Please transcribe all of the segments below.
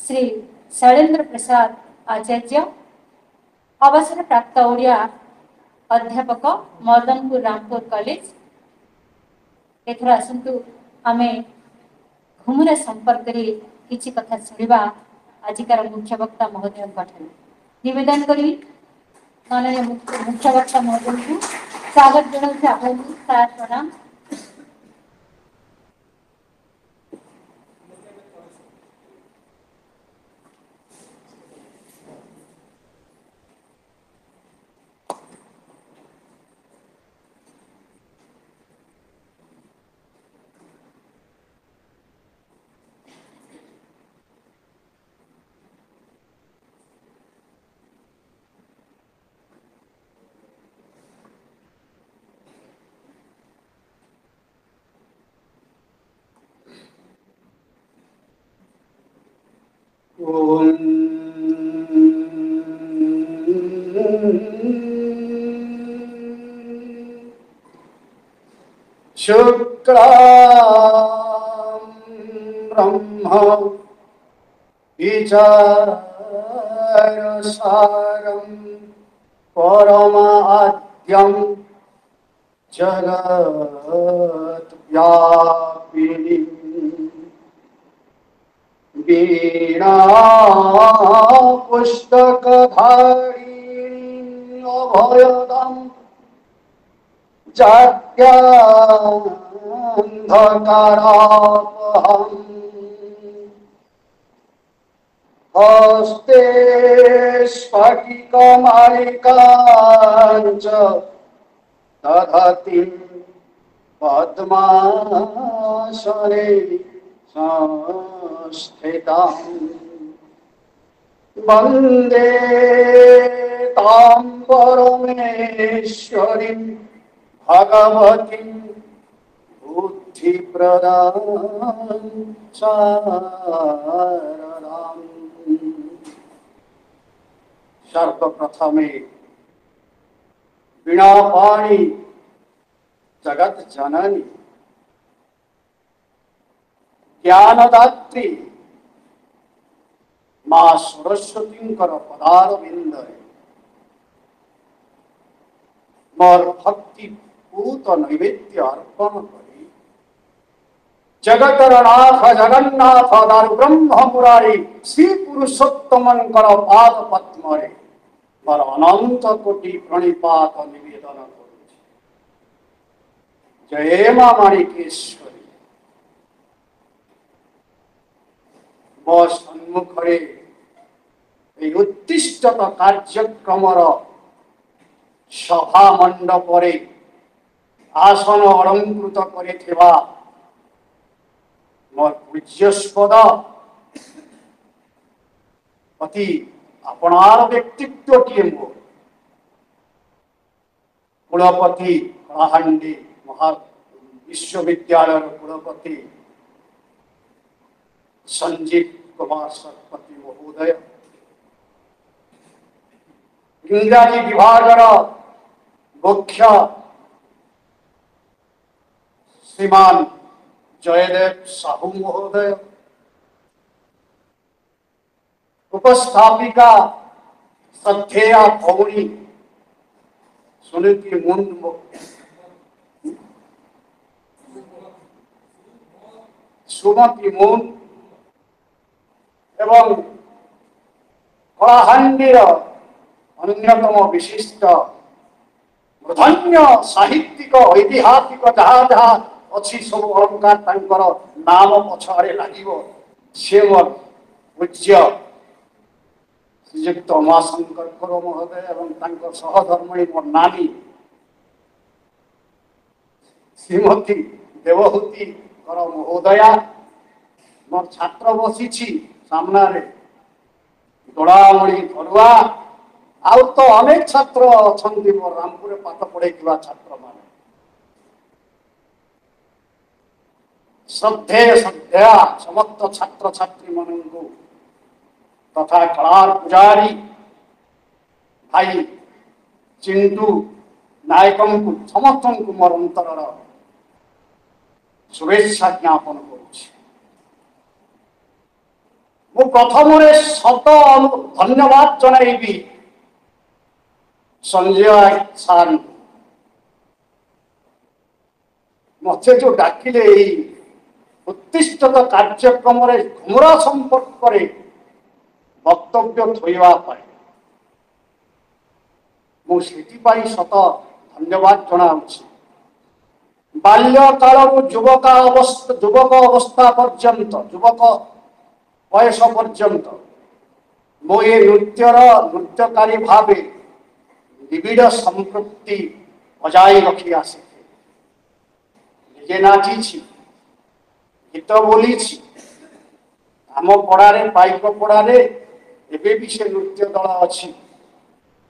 श्री शैलेन्द्र प्रसाद आचार्य अवसर प्राप्त ओडिया अध्यापक मदनपुर रामपुर कॉलेज। एथर आसतु आमे घुमुरा संपर्क रे किछि कथा सुनिबा आजिकार मुख्य वक्ता महोदय निवेदन करी माननीय मुख्य वक्ता महोदय को स्वागत जनाउछि। आपनको सार प्रणाम। शुक्लां ब्रह्म विचारसारं परमाद्यं जगद्व्यापिनीं वीणा पुस्तकधारिणीं अभयदां जाड्यान्धकारापहम् हस्ते स्फटिकमालिकाञ्च दधतीं पद्मासने संस्थिताम् वन्दे तां परमेश्वरीं भगवतीं बुद्धिप्रदां शारदाम्। सर्वप्रथमे वीणापाणि जगत जननी ज्ञानदात्री माँ सरस्वती पदार बिंदरे मोर भक्ति पूत नैवेद्य अर्पण करी जगतर नाथ जगन्नाथ दारु ब्रह्म मुरारी श्री पुरुषोत्तम पाद पद्मरे मोर अनंत कोटि प्रणिपात निवेदन करुछि। जय मां माणिकेश्वरी। मो सम्मुखरे उत्तिष्ठत कार्यक्रमर सभा मंडपरे आसन अलंकृत करिथिबा मोर पूज्यस्पद अति अपनार व्यक्तित्व टीए मो कुलपति कलाहांडी महा विश्वविद्यालय कुलपति संजीव कुमार सरस्वती महोदय, इंग्राजी विभागर मुख्य श्रीमान जयदेव साहू महोदय, उपस्थापिका श्रद्धेया भौणी सुनीति मुंड सुमति मुंड एवं कलाहांडीर अन्यतम विशिष्ट प्रधान्य साहित्यिक ऐतिहासिक जहाँ जहाँ अच्छी सब अलंकार तांकर नाम पछाड़े लागिबो से मोर पूज्य श्रीयुक्त उमाशंकर कर महोदय एवं तांकर सहधर्मिणी मोर नानी श्रीमती देवहूति कर महोदया मोर छात्र बसी सामना रे दोड़ामणि धरुआ आउ तो अनेक छात्र अच्छा मोर रामपुर पाठ पढ़े छात्र मान श्रद्धेय श्रद्धेया समस्त छात्र छात्री मान तथा कलार पुजारी भाई चिंटू नायक समस्त को मोर अंतर शुभेच्छा ज्ञापन करुछि। ମୁଁ ପ୍ରଥମରେ ଶତ ଧନ୍ୟବାଦ ଜଣାଇବି ସଞ୍ଜୟ ସାର୍ ମତେ ଯୋଉ ଡାକିଲେ ଏଇ ପ୍ରତିଷ୍ଠିତ କାର୍ଯ୍ୟକ୍ରମରେ ଘୁମୁରା ସମ୍ପର୍କରେ ବକ୍ତବ୍ୟ ଥୋଇବା ପାଇଁ ମୁଁ ସେଥିପାଇଁ ଶତ ଧନ୍ୟବାଦ ଜଣାଉଛି। ବାଲ୍ୟ କାଳରୁ ଯୁବକ ଅବସ୍ଥା ପର୍ଯ୍ୟନ୍ତ ଯୁବକ ବୟସ ପର୍ଯ୍ୟନ୍ତ ମୁଁ ଏ ନୃତ୍ୟକାରୀ ଭାବେ ନିବିଡ଼ ସମ୍ପୃକ୍ତି ବଜାଇ ରଖି ଆସିଛି। ନିଜେ ନାଚିଛି, ଗୀତ ବୋଲିଛି। ଆମ ପଡ଼ାରେ ପାଇକ ପଡ଼ାରେ ଏବେ ବି ସେ ନୃତ୍ୟ ଦଳ ଅଛି।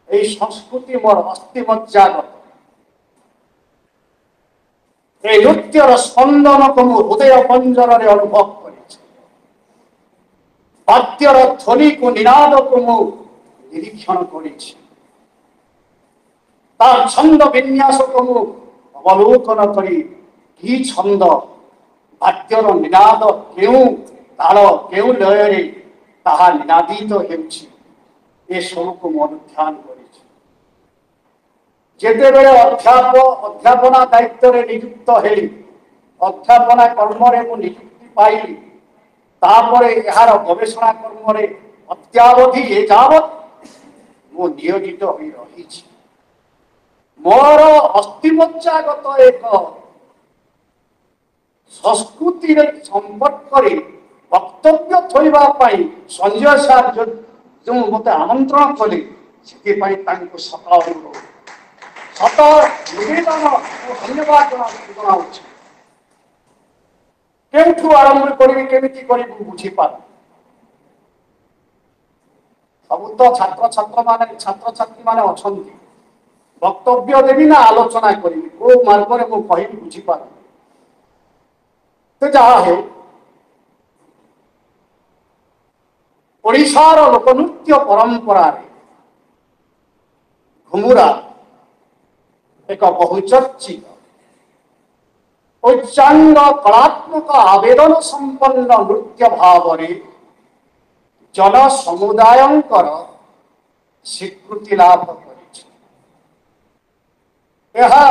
এই সংস্কৃতি মোর অস্থিমজ্জাগত। এই নৃত্যর স্পন্দনକୁ ମୁଁ ହୃଦୟ ପଞ୍ଜରରେ ଅନୁଭବ କରିଛି। ବାଦ୍ୟର ଧ୍ୱନିକୁ ନିନାଦକୁ ମୁଁ ନିରୀକ୍ଷଣ କରିଛି। ତାର ଛନ୍ଦ ବିନ୍ୟାସକୁ ମୁଁ ଅବଲୋକନ କରି କି ଛନ୍ଦ ବାଦ୍ୟର ନିନାଦ କେଉଁ ତାଳ କେଉଁ ଲୟରେ ତାହା ନିନାଦିତ ହେଉଛି ଏସବୁକୁ ମୁଁ ଅନୁଧ୍ୟାନ କରିଛି। ଯେତେବେଳେ ଅଧ୍ୟାପନା ଦାୟିତ୍ୱରେ ନିଯୁକ୍ତ ହେଲି, ଅଧ୍ୟାପନା କର୍ମରେ ମୁଁ ନିଯୁକ୍ତି ପାଇଲି, ତାପରେ ଏହାର ଗବେଷଣା କର୍ମରେ ଅତ୍ୟାବଧି ଏଯାବତ୍ ମୁଁ ନିୟୋଜିତ ହୋଇ ରହିଛି। ମୋର ଅସ୍ଥିମଜ୍ଜାଗତ ଏକ ସଂସ୍କୃତିର ସମ୍ପର୍କରେ ବକ୍ତବ୍ୟ ଥୋଇବା ପାଇଁ ସଞ୍ଜୟ ସାର୍ ଯେଉଁ ମୋତେ ଆମନ୍ତ୍ରଣ କଲେ ସେଥିପାଇଁ ତାଙ୍କୁ ଶତ ନିବେଦନ ଧନ୍ୟବାଦ ଜଣାଉଛି। କେଉଁଠୁ ଆରମ୍ଭ କରିବି କେମିତି କରିବି ବୁଝିପାରୁ। ସବୁ ତ ଛାତ୍ରଛାତ୍ରୀ ମାନେ ଅଛନ୍ତି। ବକ୍ତବ୍ୟ ଦେବି ନା ଆଲୋଚନା କରିବି କୋଉ ମାର୍ଗରେ ମୁଁ କହିବି ବୁଝିପାରୁନି। ତ ଯାହା ହେଉ ଓଡ଼ିଶାର ଲୋକନୃତ୍ୟ ପରମ୍ପରାରେ ଘୁମୁରା ଏକ ବହୁଚର୍ଚ୍ଚିତ ଉଚ୍ଚାଙ୍ଗ କଳାତ୍ମକ ଆବେଦନ ସମ୍ପନ୍ନ ନୃତ୍ୟ ଭାବରେ ଜନ ସମୁଦାୟଙ୍କର ସ୍ୱୀକୃତି ଲାଭ କରିଛି। ଏହା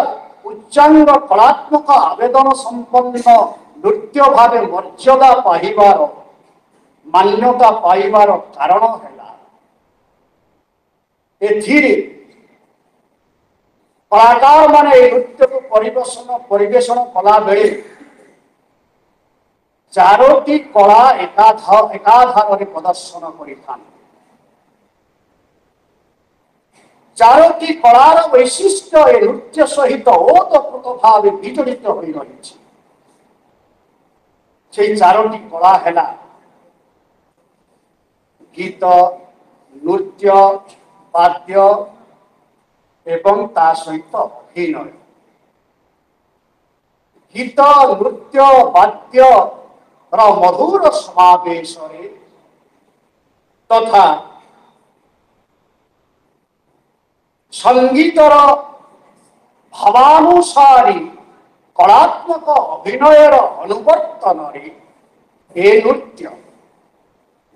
ଉଚ୍ଚାଙ୍ଗ କଳାତ୍ମକ ଆବେଦନ ସମ୍ପନ୍ନ ନୃତ୍ୟ ଭାବେ ମର୍ଯ୍ୟାଦା ପାଇବାର ମାନ୍ୟତା ପାଇବାର କାରଣ ହେଲା ଏଥିରେ କଳାକାର ମାନେ ଏହି ନୃତ୍ୟକୁ ପରିବେଷଣ କଲା ବେଳେ ଚାରୋଟି କଳା ଏକାଧାରରେ ପ୍ରଦର୍ଶନ କରିଥାନ୍ତି। ଚାରୋଟି କଳାର ବୈଶିଷ୍ଟ୍ୟ ଏ ନୃତ୍ୟ ସହିତ ଓତପ୍ରୋତ ଭାବେ ବିଜଡ଼ିତ ହୋଇ ରହିଛି। সেই ଚାରୋଟି କଳା ହେଲା ଗୀତ, ନୃତ୍ୟ, ବାଦ୍ୟ ଏବଂ ତା ସହିତ ଅଭିନୟ। ଗୀତ, ନୃତ୍ୟ, ବାଦ୍ୟର ମଧୁର ସମାବେଶରେ ତଥା ସଙ୍ଗୀତର ଭାବାନୁସାରୀ କଳାତ୍ମକ ଅଭିନୟର ଅନୁବର୍ତ୍ତନରେ ଏ ନୃତ୍ୟ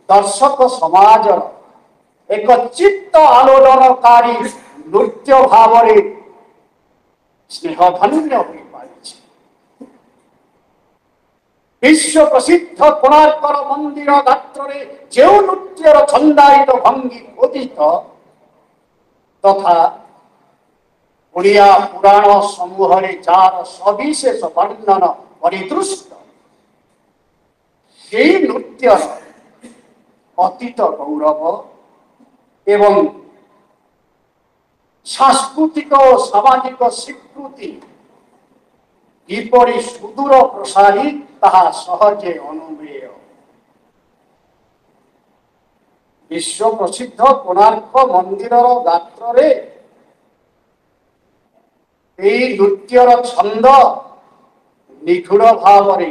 ଦର୍ଶକ ସମାଜର ଏକ ଚିତ୍ତ ଆଲୋଡ଼ନକାରୀ ନୃତ୍ୟ ଭାବରେ ସ୍ନେହଧନ୍ୟ ହୋଇପାରିଛି। ବିଶ୍ୱ ପ୍ରସିଦ୍ଧ କୋଣାର୍କର ମନ୍ଦିର ଗାତ୍ରରେ ଯେଉଁ ନୃତ୍ୟର ଛନ୍ଦାୟିତ ଭଙ୍ଗୀ ଖୋଦିତ ତଥା ଓଡ଼ିଆ ପୁରାଣ ସମୂହରେ ଯାହାର ସବିଶେଷ ବର୍ଣ୍ଣନ ପରିଦୃଷ୍ଟ ସେହି ନୃତ୍ୟର ଅତୀତ ଗୌରବ ଏବଂ ସାଂସ୍କୃତିକ ଓ ସାମାଜିକ ସ୍ୱୀକୃତି କିପରି ସୁଦୂର ପ୍ରସାରୀ ତାହା ସହଜେ ଅନୁମେୟ। ବିଶ୍ୱ ପ୍ରସିଦ୍ଧ କୋଣାର୍କ ମନ୍ଦିରର ଗାତ୍ରରେ ଏହି ନୃତ୍ୟର ଛନ୍ଦ ନିଖୁଣ ଭାବରେ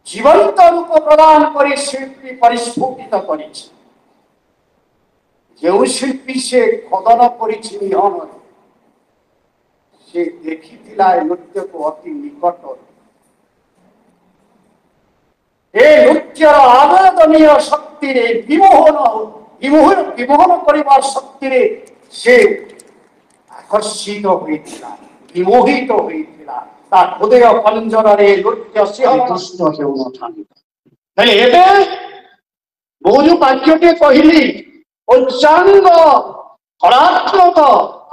ଜୀବନ୍ତ ରୂପ ପ୍ରଦାନ କରି ଶିଳ୍ପୀ ପରିସ୍ଫୁଟିତ କରିଛି। ଯେଉଁ ଶିଳ୍ପୀ ସେ ଖୋଦନ କରିଛି ନିହନରେ ସେ ଦେଖିଥିଲା ଏ ନୃତ୍ୟକୁ ଅତି ନିକଟରୁ। ଏ ନୃତ୍ୟର ଆବେଦନୀୟ ଶକ୍ତିରେ ବିମୋହନ କରିବା ଶକ୍ତିରେ ସେ ଆକର୍ଷିତ ହୋଇଥିଲା, ବିମୋହିତ ହୋଇଥିଲା। ତା ହୃଦୟ ପଞ୍ଜରରେ ନୃତ୍ୟ ସିଂହଦୁଷ୍ଟ ହେଉନଥାନ୍ତି। ହେଲେ ଏବେ ମୁଁ ଯୋଉ ବାକ୍ୟଟି କହିଲି, ଉଚ୍ଚାଙ୍ଗ କଳାତ୍ମକ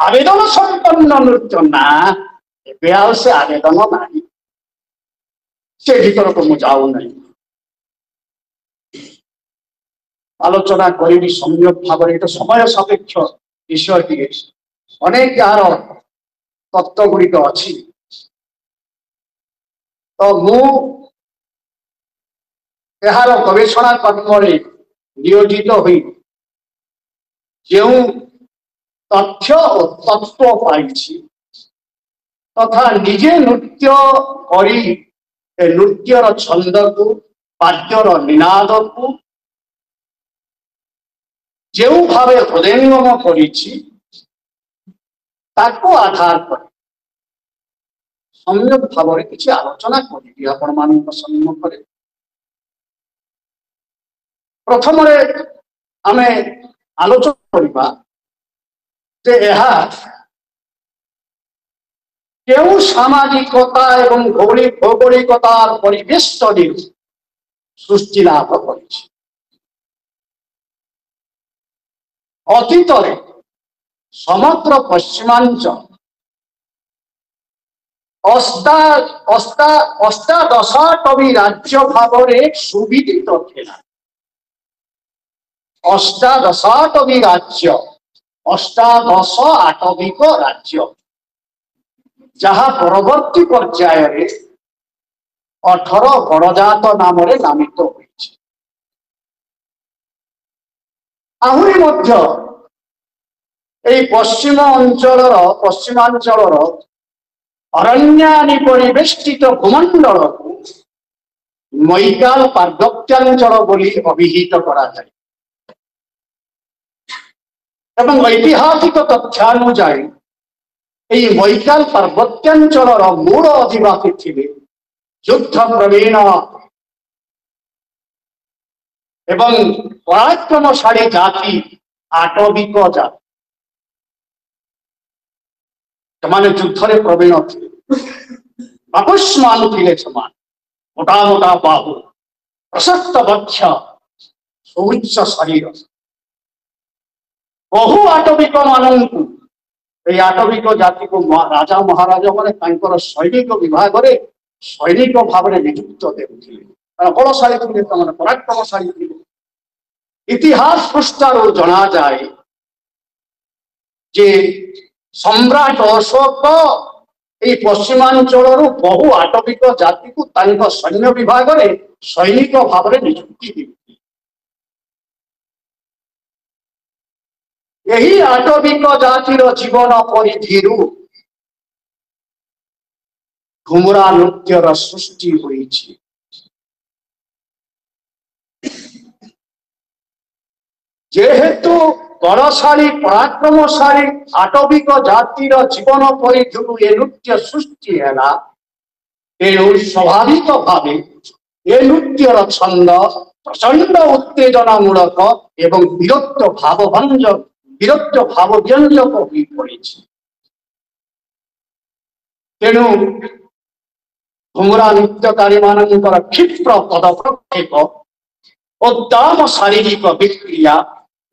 ଆବେଦନ ସମ୍ପନ୍ନ ନୃତ୍ୟ, ନା ଏବେ ଆଉ ସେ ଆବେଦନ ନାହିଁ, ସେ ଭିତରକୁ ମୁଁ ଯାଉନାହିଁ। ଆଲୋଚନା କରିବି ସମ୍ୟକ ଭାବରେ, ଏଇଟା ସମୟ ସାପେକ୍ଷ ବିଷୟଟିଏ, ଅନେକ ଏହାର ତତ୍ତ୍ୱ ଗୁଡ଼ିକ ଅଛି। ତ ମୁଁ ଏହାର ଗବେଷଣା କର୍ମରେ ନିୟୋଜିତ ହୋଇ ଯେଉଁ ତଥ୍ୟ ଓ ତତ୍ତ୍ୱ ପାଇଛି ତଥା ନିଜେ ନୃତ୍ୟ କରି ଏ ନୃତ୍ୟର ଛନ୍ଦକୁ, ବାଦ୍ୟର ନିନାଦକୁ ଯେଉଁ ଭାବେ ହୃଦୟଙ୍ଗମ କରିଛି ତାକୁ ଆଧାର କରି ସମ୍ୟକ ଭାବରେ କିଛି ଆଲୋଚନା କରିବି ଆପଣମାନଙ୍କ ସମ୍ମୁଖରେ। ପ୍ରଥମରେ ଆମେ ଆଲୋଚନା କରିବା ଯେ ଏହା କେଉଁ ସାମାଜିକତା ଏବଂ ଭୌଗୋଳିକତାର ପରିବେଷ୍ଟନୀରୁ ସୃଷ୍ଟି ଲାଭ କରିଛି। ଅତୀତରେ ସମଗ୍ର ପଶ୍ଚିମାଞ୍ଚଳ ଅଷ୍ଟାଦଶଟବୀ ରାଜ୍ୟ ଭାବରେ ସୁବିଦିତ ଥିଲା। ଅଷ୍ଟାଦଶଟବୀ ରାଜ୍ୟ, ଅଷ୍ଟାଦଶ ଆଟବିକ ରାଜ୍ୟ, ଯାହା ପରବର୍ତ୍ତୀ ପର୍ଯ୍ୟାୟରେ 18 ଗଡ଼ଜାତ ନାମରେ ନାମିତ ହୋଇଛି। ଆହୁରି ମଧ୍ୟ ଏହି ପଶ୍ଚିମାଞ୍ଚଳର ଅରଣ୍ୟାନି ପରିବେଷ୍ଟିତ ଭୂମଣ୍ଡଳକୁ ମୈକାଲ ପାର୍ବତ୍ୟାଞ୍ଚଳ ବୋଲି ଅଭିହିତ କରାଯାଏ ଏବଂ ଐତିହାସିକ ତଥ୍ୟାନୁଯାୟୀ ଏହି ମୈକାଲ ପାର୍ବତ୍ୟାଞ୍ଚଳର ମୂଳ ଅଧିବାସୀ ଥିଲେ ଯୁଦ୍ଧ ପ୍ରବୀଣ ଏବଂ ପରାକ୍ରମଶାଳୀ ଜାତି ଆଟବିକ ଜାତି। ସେମାନେ ଯୁଦ୍ଧରେ ପ୍ରବୀଣ ଥିଲେ, ବାବୁଷ୍ମାନ ଥିଲେ, ସେମାନେ ମୋଟା ମୋଟା ବାହୁ, ପ୍ରଶସ୍ତ ବକ୍ଷ, ସୁଉଚ୍ଚ ଶରୀର। ବହୁ ଆଟବିକ ମାନଙ୍କୁ, এই ଆଟବିକ ଜାତିକୁ ରାଜା ମହାରାଜା ମାନେ ତାଙ୍କର ସୈନିକ ବିଭାଗରେ ସୈନିକ ଭାବରେ ନିଯୁକ୍ତ ଦେଉଥିଲେ। ବଳଶାଳୀ ଥିଲେ, ସେମାନେ ପରାକ୍ରମଶାଳୀ ଥିଲେ। ଇତିହାସ ପୃଷ୍ଠାରୁ ଜଣାଯାଏ ଯେ ସମ୍ରାଟ ଅଶୋକ এই ପଶ୍ଚିମାଞ୍ଚଳରୁ ବହୁ ଆଟବିକ ଜାତିକୁ ତାଙ୍କ ସୈନ୍ୟ ବିଭାଗରେ ସୈନିକ ଭାବରେ ନିଯୁକ୍ତି ଦେଇଥିଲେ। ଏହି ଆଟବିକ ଜାତିର ଜୀବନ ପରିଧିରୁ ଘୁମୁରା ନୃତ୍ୟର ସୃଷ୍ଟି ହୋଇଛି। ଯେହେତୁ ବଳଶାଳୀ ପରାକ୍ରମଶାଳୀ ଆଟବିକ ଜାତିର ଜୀବନ ପରିଧିରୁ ଏ ନୃତ୍ୟ ସୃଷ୍ଟି ହେଲା, ତେଣୁ ସ୍ୱାଭାବିକ ଭାବେ ଏ ନୃତ୍ୟର ଛନ୍ଦ ପ୍ରଚଣ୍ଡ ଉତ୍ତେଜନାମୂଳକ ଏବଂ ବିରକ୍ତ ଭାବବ୍ୟଞ୍ଜକ ହୋଇ ପଡ଼ିଛି। ତେଣୁ ଘୁମୁରା ନୃତ୍ୟକାରୀ ମାନଙ୍କର କ୍ଷିପ୍ର ପଦକ୍ଷେପ, ଉଦ୍ଦାମ ଶାରୀରିକ ବିକ୍ରିୟା,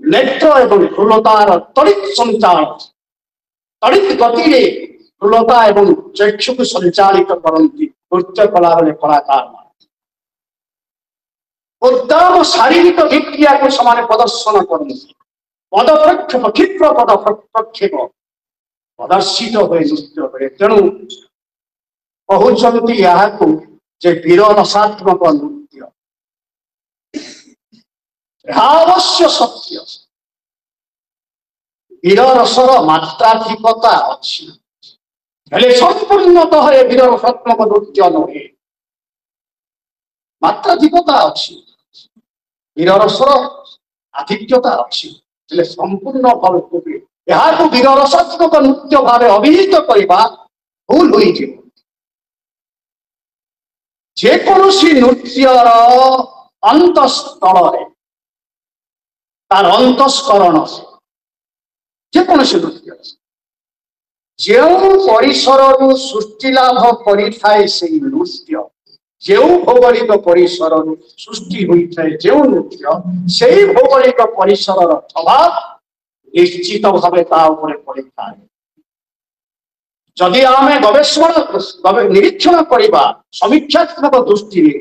ନେତ୍ର ଏବଂ ହୃଲତାର ତଡ଼ିତ୍ ସଞ୍ଚାଳନ, ତଡ଼ିତ୍ ଗତିରେ ହୃଲତା ଏବଂ ଚକ୍ଷୁକୁ ସଞ୍ଚାଳିତ କରନ୍ତି ନୃତ୍ୟ କଲାବେଳେ କଳାକାର ମାନେ। ଉଦ୍ଦାମ ଶାରୀରିକ ବିକ୍ରିୟାକୁ ସେମାନେ ପ୍ରଦର୍ଶନ କରନ୍ତି। ପଦପ୍ରକ୍ଷେପ, କ୍ଷିପ୍ର ପଦପ୍ରକ୍ଷେପ ପ୍ରଦର୍ଶିତ ହୁଏ ନୃତ୍ୟ ବେଳେ। ତେଣୁ କହୁଛନ୍ତି ଏହାକୁ ଯେ ବୀର ରସାତ୍ମକ ନୃତ୍ୟ। ଏହା ଅବଶ୍ୟ ସତ୍ୟ, ବୀର ରସର ମାତ୍ରାଧିକତା ଅଛି, ହେଲେ ସମ୍ପୂର୍ଣ୍ଣତଃ ଏ ବୀର ରସାତ୍ମକ ନୃତ୍ୟ ନୁହେଁ। ମାତ୍ରାଧିକତା ଅଛି, ବୀର ରସର ଆଧିକ୍ୟତା ଅଛି, ହେଲେ ସମ୍ପୂର୍ଣ୍ଣ ଭାବେ ଏହାକୁ ବୀର ରସାତ୍ମକ ନୃତ୍ୟ ଭାବେ ଅଭିହିତ କରିବା ଭୁଲ ହୋଇଯିବ। ଯେକୌଣସି ନୃତ୍ୟର ଅନ୍ତଃସ୍ଥଳରେ ତାର ଅନ୍ତଃସ୍କରଣ ଯେକୌଣସି ନୃତ୍ୟ ଯେଉଁ ପରିସରରୁ ସୃଷ୍ଟି ଲାଭ କରିଥାଏ ସେହି ନୃତ୍ୟ ଯେଉଁ ଭୌଗୋଳିକ ପରିସରରୁ ସୃଷ୍ଟି ହୋଇଥାଏ ଯେଉଁ ନୃତ୍ୟ ସେହି ଭୌଗୋଳିକ ପରିସରର ପ୍ରଭାବ ନିଶ୍ଚିତ ଭାବେ ତା ଉପରେ ପଡ଼ିଥାଏ। ଯଦି ଆମେ ଗବେଷଣା ନିରୀକ୍ଷଣ କରିବା ସମୀକ୍ଷାତ୍ମକ ଦୃଷ୍ଟିରେ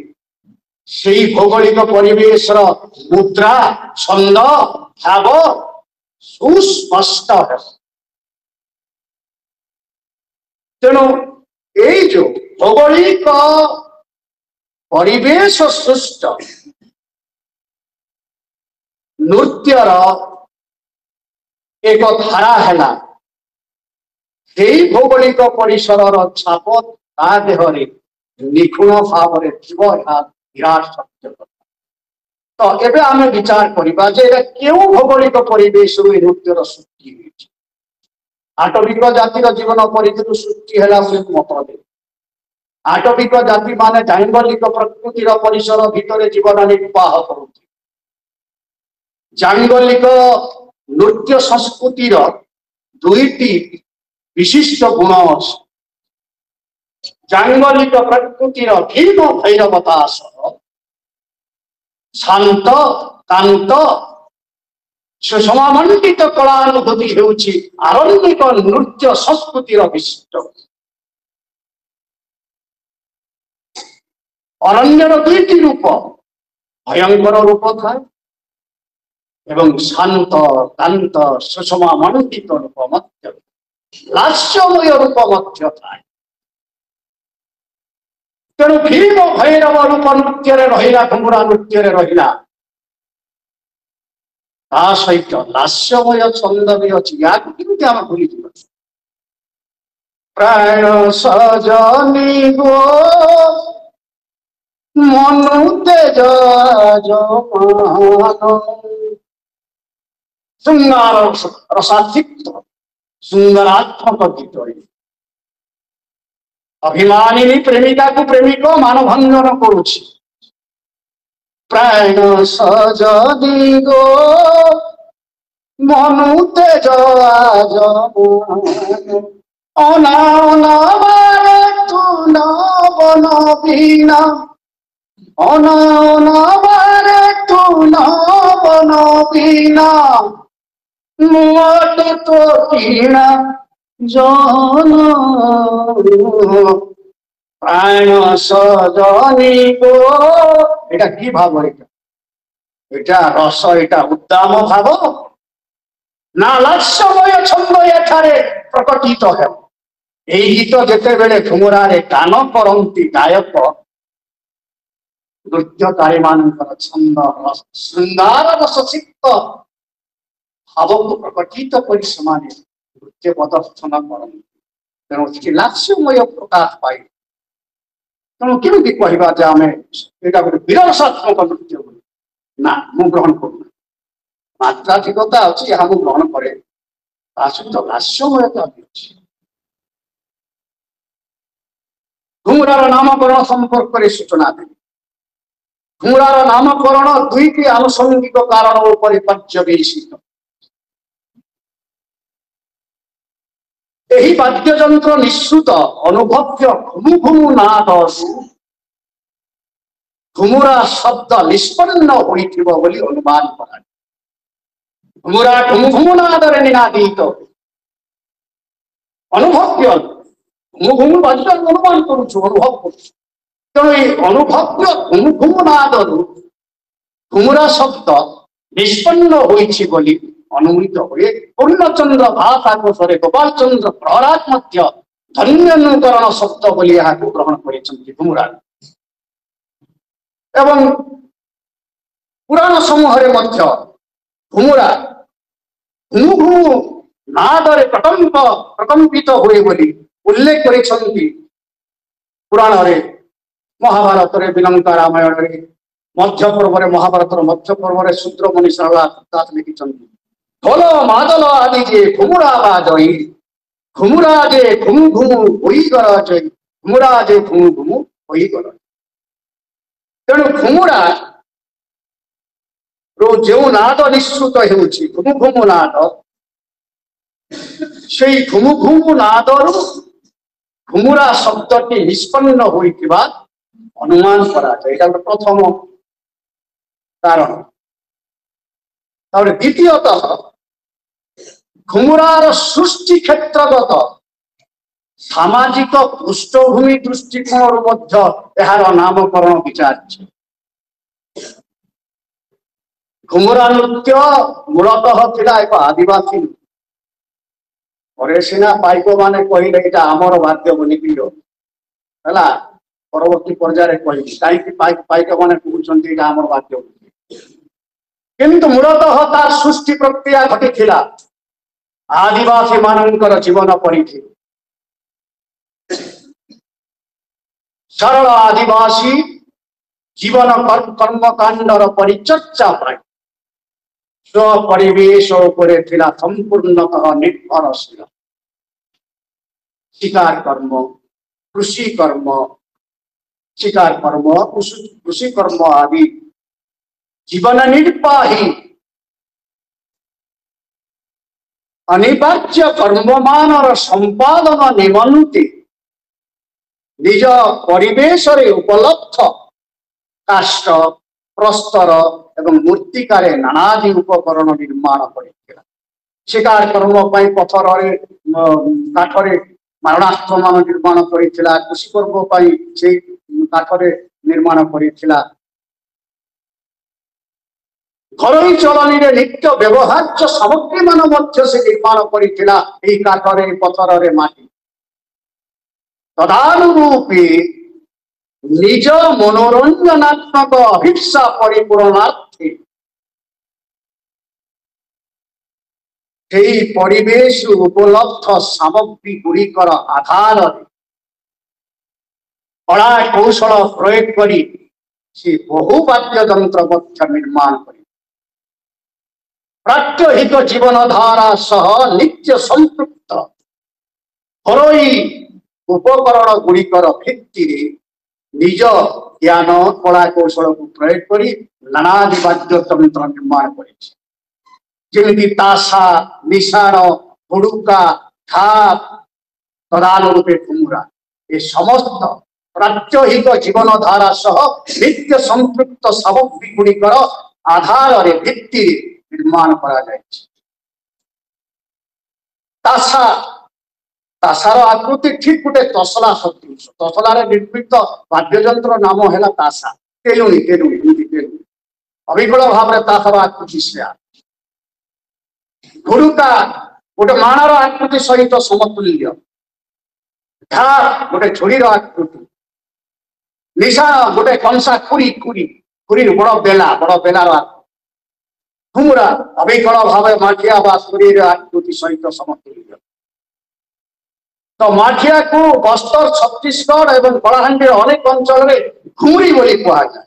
ସେହି ଭୌଗୋଳିକ ପରିବେଶର ମୁଦ୍ରା ଛନ୍ଦ ଭାବ ସୁସ୍ପଷ୍ଟ ହେବ। ତେଣୁ ଏଇ ଯୋଉ ଭୌଗୋଳିକ ପରିବେଶ ସୃଷ୍ଟ ନୃତ୍ୟର ଏକ ଧାରା ହେଲା ସେଇ ଭୌଗୋଳିକ ପରିସରର ଛାପ ତା ଦେହରେ ନିଖୁଣ ଭାବରେ ଥିବ। ଏହା ବିରାଟ ସତ୍ୟ କଥା। ତ ଏବେ ଆମେ ବିଚାର କରିବା ଯେ ଏଇଟା କେଉଁ ଭୌଗୋଳିକ ପରିବେଶରୁ ଏ ନୃତ୍ୟର ସୃଷ୍ଟି ହୋଇଛି। ଆଟବିକ ଜାତିର ଜୀବନ ପରିଧିରୁ ସୃଷ୍ଟି ହେଲା ବୋଲି ମତ ଦେବେ। ଆଟବିକ ଜାତି ମାନେ ଜାଙ୍ଗଲିକ ପ୍ରକୃତିର ପରିସର ଭିତରେ ଜୀବନ ନିର୍ବାହ କରୁଥିଲେ। ଜାଙ୍ଗଲିକ ନୃତ୍ୟ ସଂସ୍କୃତିର ଦୁଇଟି ବିଶିଷ୍ଟ ଗୁଣ ଅଛି। ଜାଙ୍ଗଲିକ ପ୍ରକୃତିର ଭୀମ ଭୈରବତା ସହ ଶାନ୍ତ କାନ୍ତ ସୁଷମାମଣ୍ଡିତ କଳାନୁଭୂତି ହେଉଛି ଆରଣ୍ୟକ ନୃତ୍ୟ ସଂସ୍କୃତିର ବିଶିଷ୍ଟ। ଅରଣ୍ୟର ଦୁଇଟି ରୂପ ଭୟଙ୍କର ରୂପ ଥାଏ ଏବଂ ଶାନ୍ତ କାନ୍ତ ସୁଷମାମଣ୍ଡିତ ରୂପ ମଧ୍ୟ ଲାସ୍ୟମୟ ରୂପ ମଧ୍ୟ ଥାଏ। ତେଣୁ ଭୀମ ଭୈରବ ରୂପ ନୃତ୍ୟରେ ରହିଲା ଘୁମୁରା ନୃତ୍ୟରେ ରହିଲା ତା ସହିତ ଲାସ୍ୟମୟ ଛନ୍ଦ ବି ଅଛି। ୟାକୁ କେମିତି ଆମେ ଭୁଲିଯିବା। ପ୍ରାଣ ସଜନି ଗୋ ମନୁ ତେଜ ଶୃଙ୍ଗାର ରସାଧିକ୍ତ ସୁନ୍ଦରାତ୍ମକ ଗୀତରେ ଅଭିମାନିନୀ ପ୍ରେମିକାକୁ ପ୍ରେମିକ ମାନଭଞ୍ଜନ କରୁଛି। ପ୍ରାଣ ସଜନି ଗୋ ମନୁ ତେଜ ଅନାରେ ତୁ ନବନ ବିନା অনাবারে তু নবন বিনা মুয়াতে তো কিনা জন প্রাণ সজনি গো। এটা কি ভাব? এটা রস, এটা উদ্দাম ভাব না লাস্যময় ছন্দ এখানে প্রকটিত ହେବ। এই গীত যেତେବେଳେ ଘୁମୁରାରେ ଗାନ କରନ୍ତି ଗାୟକ ନୃତ୍ୟକାରୀ ମାନଙ୍କର ଛନ୍ଦ ଶୃଙ୍ଗାର ରସସିକ୍ତ ଭାବକୁ ପ୍ରକଟିତ କରି ସେମାନେ ନୃତ୍ୟ ପ୍ରଦର୍ଶନ କରନ୍ତି। ତେଣୁ ସେଠି ଲାସ୍ୟମୟ ପ୍ରକାଶ ପାଇ। ତେଣୁ କେମିତି କହିବା ଯେ ଆମେ ଏଇଟା ଗୋଟେ ବିରସାତ୍ମକ ନୃତ୍ୟ ବୋଲି? ନା, ମୁଁ ଗ୍ରହଣ କରୁନି। ମାତ୍ରାଧିକତା ଅଛି, ଏହା ମୁଁ ଗ୍ରହଣ କରେ। ତା ସହିତ ଲାସ୍ୟମୟତା ବି ଅଛି। ଘୁମୁରାର ନାମକରଣ ସମ୍ପର୍କରେ ସୂଚନା ଦେବି। ଘୁମୁରାର ନାମକରଣ ଦୁଇଟି ଆନୁଷଙ୍ଗିକ କାରଣ ଉପରେ ପର୍ଯ୍ୟବେସିତ। ଏହି ବାଦ୍ୟଯନ୍ତ୍ର ନିଃସୃତ ଅନୁଭବ୍ୟ ଘୁମୁ ଘୁମୁ ନାଦରୁ ଘୁମୁରା ଶବ୍ଦ ନିଷ୍ପନ୍ନ ହୋଇଥିବ ବୋଲି ଅନୁମାନ କରାଯାଏ। ଘୁମୁରା ଘୁମୁ ଘୁମୁ ନାଦରେ ନିନାଦିତ ଅନୁଭବ୍ୟ ଘୁମୁ ଘୁମୁ ବାଦ୍ୟ ଅନୁମାନ କରୁଛୁ, ଅନୁଭବ କରୁଛୁ। ତେଣୁ এই অনুভব্য ঘুমু ঘুমু নাদରୁ ঘুমুরা শব্দ নিষ্পন্ন হয়েছে বলে অনুমিত ହୁଏ। ପୂର୍ଣ୍ଣଚନ୍ଦ୍ର ଭାଷାକୋଷରେ ଗୋପାଳ ଚନ୍ଦ୍ର ପ୍ରହରାଜ ମଧ୍ୟ ଧନ୍ୟନୁକରଣ ଶବ୍ଦ ବୋଲି ଏହାକୁ ଗ୍ରହଣ କରିଛନ୍ତି ଘୁମୁରା। ଏବଂ ପୁରାଣ ସମୂହରେ ମଧ୍ୟ ଘୁମୁରା ଘୁମୁ ଘୁମୁ ନାଦରେ ପ୍ରକମ୍ପିତ ହୁଏ ବୋଲି ଉଲ୍ଲେଖ କରିଛନ୍ତି ପୁରାଣରେ। ମହାଭାରତରେ ବିଲଙ୍କା ରାମାୟଣରେ ମଧ୍ୟ ପର୍ବରେ ମହାଭାରତର ମଧ୍ୟ ପର୍ବରେ ଶୂଦ୍ରମଣି ସାରଳା ଲେଖିଛନ୍ତି ଢୋଲ ମାଦଲ ଆଦି ଯେ ଘୁମୁରା ବାଜଇ ଘୁମୁରା ଯେ ଘୁମୁ ଘୁମୁ ହୋଇଗର ଜୟ ଘୁମୁରା ଯେ ଘୁମୁ ଘୁମୁ ହୋଇଗର। ତେଣୁ ଘୁମୁରା जो नाद निश्रुत होउछि घुमु घुमु नाद सेई घुमु घुमु नादरु घुमुरा शब्दटी निष्पन्न होइतिबा अनुमान करा जाय। एटा प्रथम कारण। और द्वितीयतः घुमुरार सृष्टि क्षेत्रगत सामाजिक पृष्ठभूमि दृष्टिकोण मध्य एहार नामकरण विचार्य। घुमुरा नृत्य मूलतः थिला एक आदिवासी सिना पाइक माने कहले ये आमर वाद्य बोली है परवर्ती पर्याय कहीं पाइक माने कहते आमर वाद्य किंतु मूलतः तार सृष्टि प्रक्रिया घटी आदिवासी मानकर जीवन परिधि सरल आदिवासी जीवन कर्मकांडर परिचर्चा प्राय स्वपरिवेश संपूर्णतः निर्भरशील। शिकार कर्म कृषि कर्म शिकार कर्म कृषि कर्म आदि जीवन निर्वाही अनिवार्य कर्ममान संपादन निमंते निज परिवेश उपलब्ध काष्ठ प्रस्तर एवं मूर्तिकार नानादि उपकरण निर्माण कर शिकार कर्म पथर काठरे मारणास्त्र मान निर्माण कर कृषि कर्म से काठरे निर्माण कर घरोई चलनी नित्य व्यवहार्य सामग्री मान से निर्माण कर काठरे पथर माटी तदानुरूपी निज मनोरंजनात्मक अभिप्सा परिपूरणार्थे परिवेश उपलब्ध सामग्री गुड़िकर आधार कला कौशल प्रयोग करी से बहु वाद्य यंत्र निर्माण कर प्रात्यहिक जीवन धारा सह नित्य संपृक्त घरोई उपकरण गुड़िकर भित्ति निज ज्ञान कला कौशल को प्रयोग करी नानादि वाद्य तंत्र निर्माण कर ताशा निशाण हुड़ुका थाप तदानुरूपे घुमुरा ये समस्त प्रात्यहिक जीवन धारा सह नित्य संपृक्त सामग्री गुड़िकर आधार भित्ति निर्माण करा जाय। ताशा ताशार आकृति ठीक गोटे तसला सदृश तसलार निर्मित वाद्ययंत्र नाम है ताशा तेलुणी तेलुणी अविकल भाव में ताशार आकृति से हुड़ुका गोटे माणर आकृति सहित समतुल्य ढाक गोटे झुड़ी आकृति निशाण गोटे कंसा खुरी खुरी खुरी बड़ बेलार घुमुरा अविकल भाव माठिया बा सुरी आकृति सहित समतुल्य। तो माठिया को बस्तर छत्तीसगढ़ एवं कलाहांडी अनेक अंचल में घुमुरी बोली कह जाए।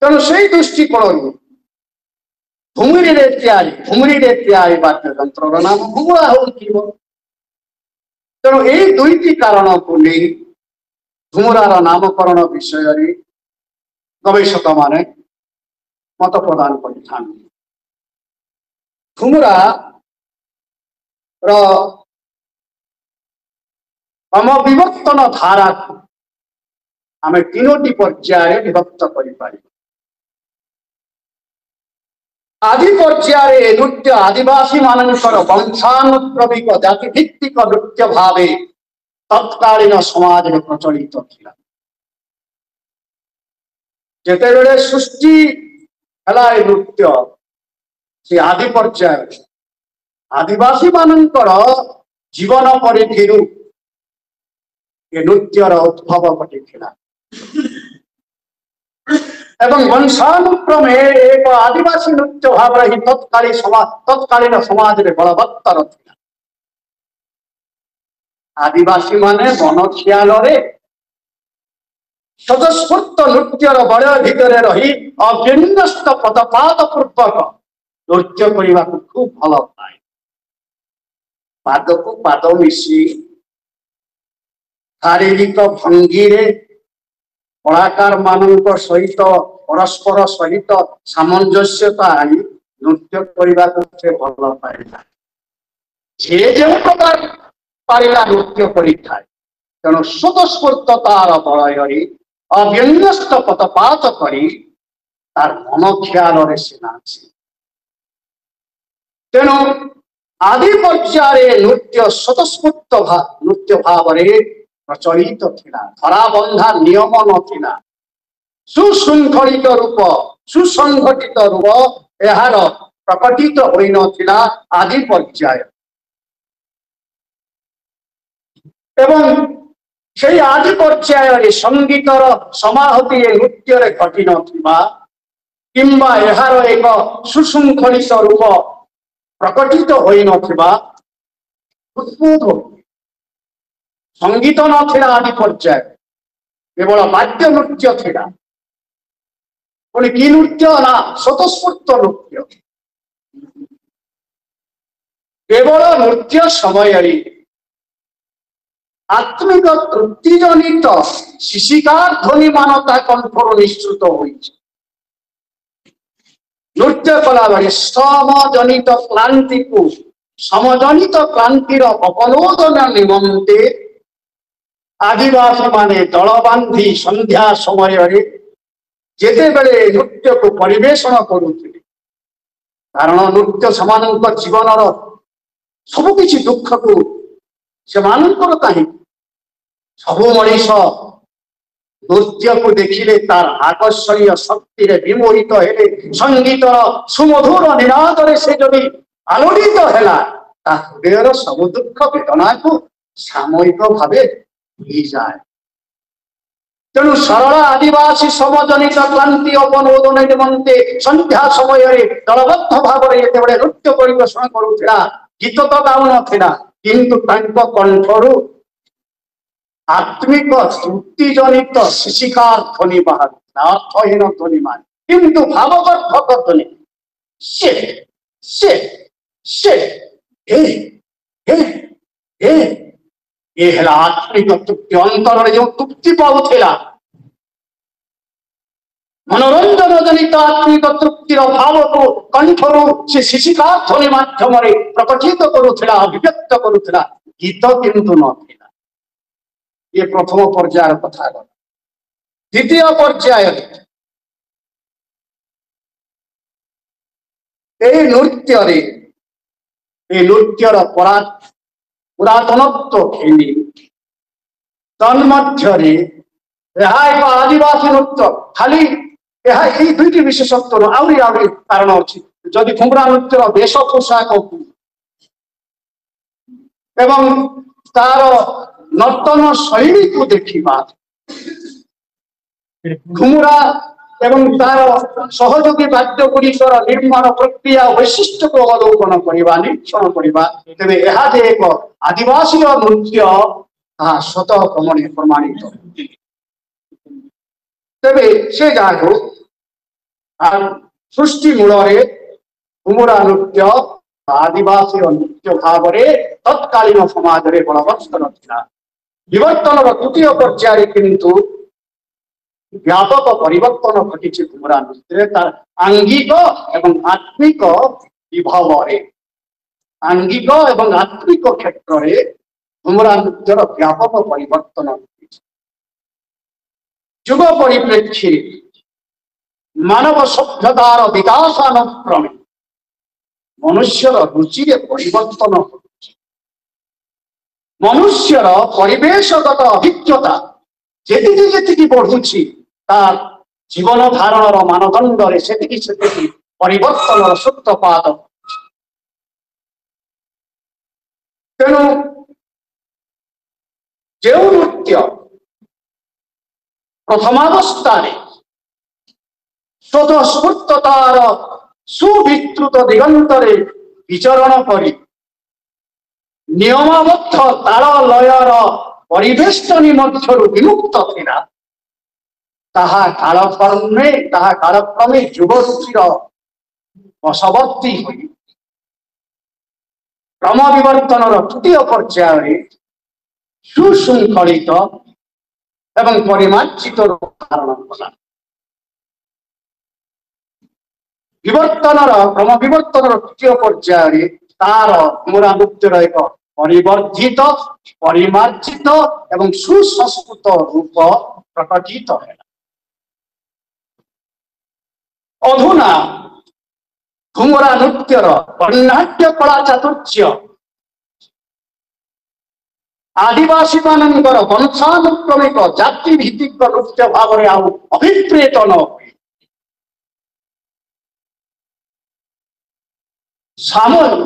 तेणु से दृष्टिकोण घुमुरी तैयारी वाद्य यंत्र नाम घुमुरा हो। तेणु यही दुईटी कारण को नहीं घुमुरार नामकरण विषय गवेषक माने मत प्रदान कर घुमुरा विवर्तन धारा को आम तीनोटी पर्याय विभक्त कर आदि पर्याय नृत्य आदिवासी मानकर वंशानुक्रमिक जाति भित्तिक नृत्य भावे तत्कालीन समाज में प्रचलित थिला। जेते बेले सृष्टि हला नृत्य से आदि पर्याय आदिवासी मानकर जीवन परिधि नृत्यर उद्भव घटी एवं वंशानुक्रमे एक आदिवासी नृत्य भाव ही तत्कालीन समाज में बलवत्तर था। आदिवासी माने मन ख्याल स्वतस्फूर्त नृत्यर बल भितर रही अव्यस्त पदपात पूर्वक नृत्य करने को खूब भल पाए। पाद को पाद मिसी शारीरिक भंगी कलाकार मानक सहित परस्पर सहित सामंजस्यता आनी नृत्य करने को से भल पाइला जे जो प्रकार पारिला नृत्य करिथाय तेणु स्वतस्फूर्ततार बलय अव्यंग्यस्त पथपात करी तार मन ख्याल से नाचे तेणु आदि पर्याय नृत्य स्वतस्फूर्त नृत्य भाव प्रचलित थिला धरा बंधा नियम नथिला सुशृंखलित रूप सुसंगठित रूप यार प्रकटित होई नथिला आदि पर्याय एवं से आदि पर्याय संगीतर समाहति नृत्य घटी नथिबा किंबा यार एक सुशृंखलित रूप प्रकटित होई नथिबा उद्भूत संगीत नथिला आदि पर्याय केवल वाद्य नृत्य थिला पुणी कि नृत्य ना स्वतस्फूर्त नृत्य केवल नृत्य समय आत्मिक तृप्ति जनित शिशिकार ध्वनि मानता कंठर निश्चित होई नृत्य कला बेले समजनित क्लांति को समजनित क्लांतिर अपलोदन निमंते आदिवासी माने दल बांधी संध्या समय जेते बेले नृत्य को परिवेषण करुथिले कारण नृत्य समानक जीवन सबु किछि दुख को सेमानकर कहीं सबु मनीष नृत्य को देखिले तार आकर्षणीय शक्ति रे विमोहित हेले संगीत सुमधुर निनाद रे से जदि आलोड़ित हेला ता हृदयर सब दुख वेदना को सामयिक भावे भूली जाए तेणु सरल आदिवासी समजनित क्लांति अपनोदन निमंते संध्या समय दलबद्ध भाव में नृत्य परिवेषण करुला गीत तो गाऊ ना किंतु कंठर आत्मिक तृप्ति जनित शिशिकार ध्वनि बाहर अर्थहीन ध्वनि मान किंतु भावगर्भक ध्वनि से से से ये है आत्मिक तृप्ति अंतर जो तृप्ति पाऊला मनोरंजन जनित आत्मिक तृप्तिर भाव को कंठर से शिशिकार ध्वनि माध्यम प्रकटित करुला अभिव्यक्त करुला गीत किंतु न ये प्रथम पर्यायर कथा गला द्वितीय पर्याय नृत्यर पुरातनत्व खेली तन्मध्य एक आदिवासी नृत्य खाली यही दुईटी विशेषत्व आहरी आहरी कारण अच्छी जदि घुमरा नृत्यर वेश पोशाक एवं तार नर्तन शैली को देखा घुमुरा एवं तार सहयोगी वाद्य गुड़िकर निर्माण प्रक्रिया वैशिष्ट्य को अवलोकन करवा निरीक्षण करवा तेरे यह एक आदिवासी नृत्य स्वतः कमणीय प्रमाणित तेरे से जागो सृष्टि मूल घुमुरा नृत्य आदिवासी नृत्य भाव तत्कालीन समाज में बलवत्तर था विवर्तन तृतीय पर्याय किंतु व्यापक परिवर्तन घटी घुमुरा नृत्य तार आंगिक एवं आत्मिक विभव आंगिक एवं आत्मिक क्षेत्र में घुमुरा नृत्यर व्यापक परिवर्तन घटी युग परिप्रेक्षी मानव सभ्यतार विकासानुक्रमे मनुष्यर रुचि परिवर्तन मनुष्यर परिवेशगत अभिज्ञता जी बढ़ुची तार जीवन धारण मानदंड से परिवर्तन सूत्रपात तेणु जो नृत्य प्रथमावस्था स्वतस्फूर्ततार सुविस्तृत दिगंतरे विचरण करी नियमबद्ध ताल लयर परिवेष्टनी मध्यरु विमुक्त थिला ताहा कालक्रमे युगरुचिर वशवर्ती होई क्रम विवर्तन तृतीय पर्याय सुशृंखलित ଏବଂ ପରିମାର୍ଜିତ ରୂପ ଧାରଣ କଲା। କ୍ରମ ବିବର୍ତ୍ତନର ତୃତୀୟ ପର୍ଯ୍ୟାୟରେ ତାର ଘୁମୁରା ନୃତ୍ୟର ଏକ ପରିବର୍ଦ୍ଧିତ, ପରିମାର୍ଜିତ ଏବଂ ସୁସଂସ୍କୃତ ରୂପ ପ୍ରକଟିତ ହେଲା। ଅଧୁନା ଘୁମୁରା ନୃତ୍ୟର ବର୍ଣ୍ଣାଢ୍ୟ କଳା ଚାତୁର୍ଯ୍ୟ ଆଦିବାସୀ ମାନଙ୍କର ବଂଶାନୁକ୍ରମିକ ଜାତି ଭିତ୍ତିକ ନୃତ୍ୟ ଭାବରେ ଆଉ ଅଭିପ୍ରେତ ନ ହୁଏ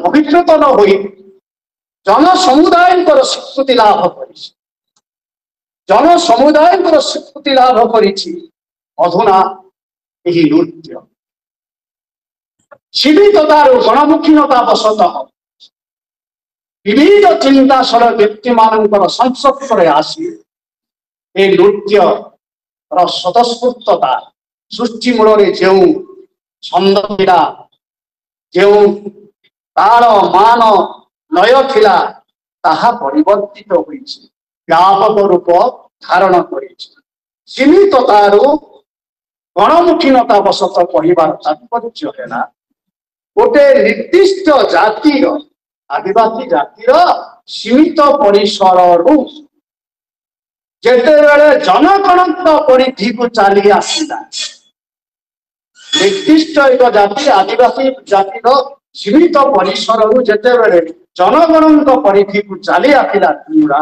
ଅଭିପ୍ରେତ ନ ହୋଇ ଜନସମୁଦାୟଙ୍କର ସ୍ୱୀକୃତି ଲାଭ କରିଛି। ଜନସମୁଦାୟଙ୍କର ସ୍ୱୀକୃତି ଲାଭ କରିଛି ଅଧୁନା ଏହି ନୃତ୍ୟ। ସୀମିତତାରୁ ଗଣମୁଖୀନତା ବଶତଃ ବିବିଧ ଚିନ୍ତାଶୀଳ ବ୍ୟକ୍ତିମାନଙ୍କର ସଂସ୍ପର୍ଶରେ ଆସି ଏ ନୃତ୍ୟର ସ୍ୱତଃସ୍ଫୂର୍ତ୍ତତା ସୃଷ୍ଟି ମୂଳରେ ଯେଉଁ ଛନ୍ଦ ଥିଲା, ଯେଉଁ ତାଳ ମାନ ଲୟ ଥିଲା, ତାହା ପରିବର୍ତ୍ତିତ ହୋଇଛି, ବ୍ୟାପକ ରୂପ ଧାରଣ କରିଛି। ସୀମିତତାରୁ ଗଣମୁଖୀନତା ବଶତଃ କହିବାର ତାତ୍ପର୍ଯ୍ୟ ହେଲା ଗୋଟେ ନିର୍ଦ୍ଦିଷ୍ଟ ଜାତିର, ଆଦିବାସୀ ଜାତିର ସୀମିତ ପରିସରରୁ ଯେତେବେଳେ ଜନଗଣଙ୍କ ପରିଧିକୁ ଚାଲି ଆସିଲା, ନିର୍ଦ୍ଦିଷ୍ଟ ଏକ ଜାତି ଆଦିବାସୀ ଜାତିର ସୀମିତ ପରିସରରୁ ଯେତେବେଳେ ଜନଗଣଙ୍କ ପରିଧିକୁ ଚାଲି ଆସିଲା, ପୁରା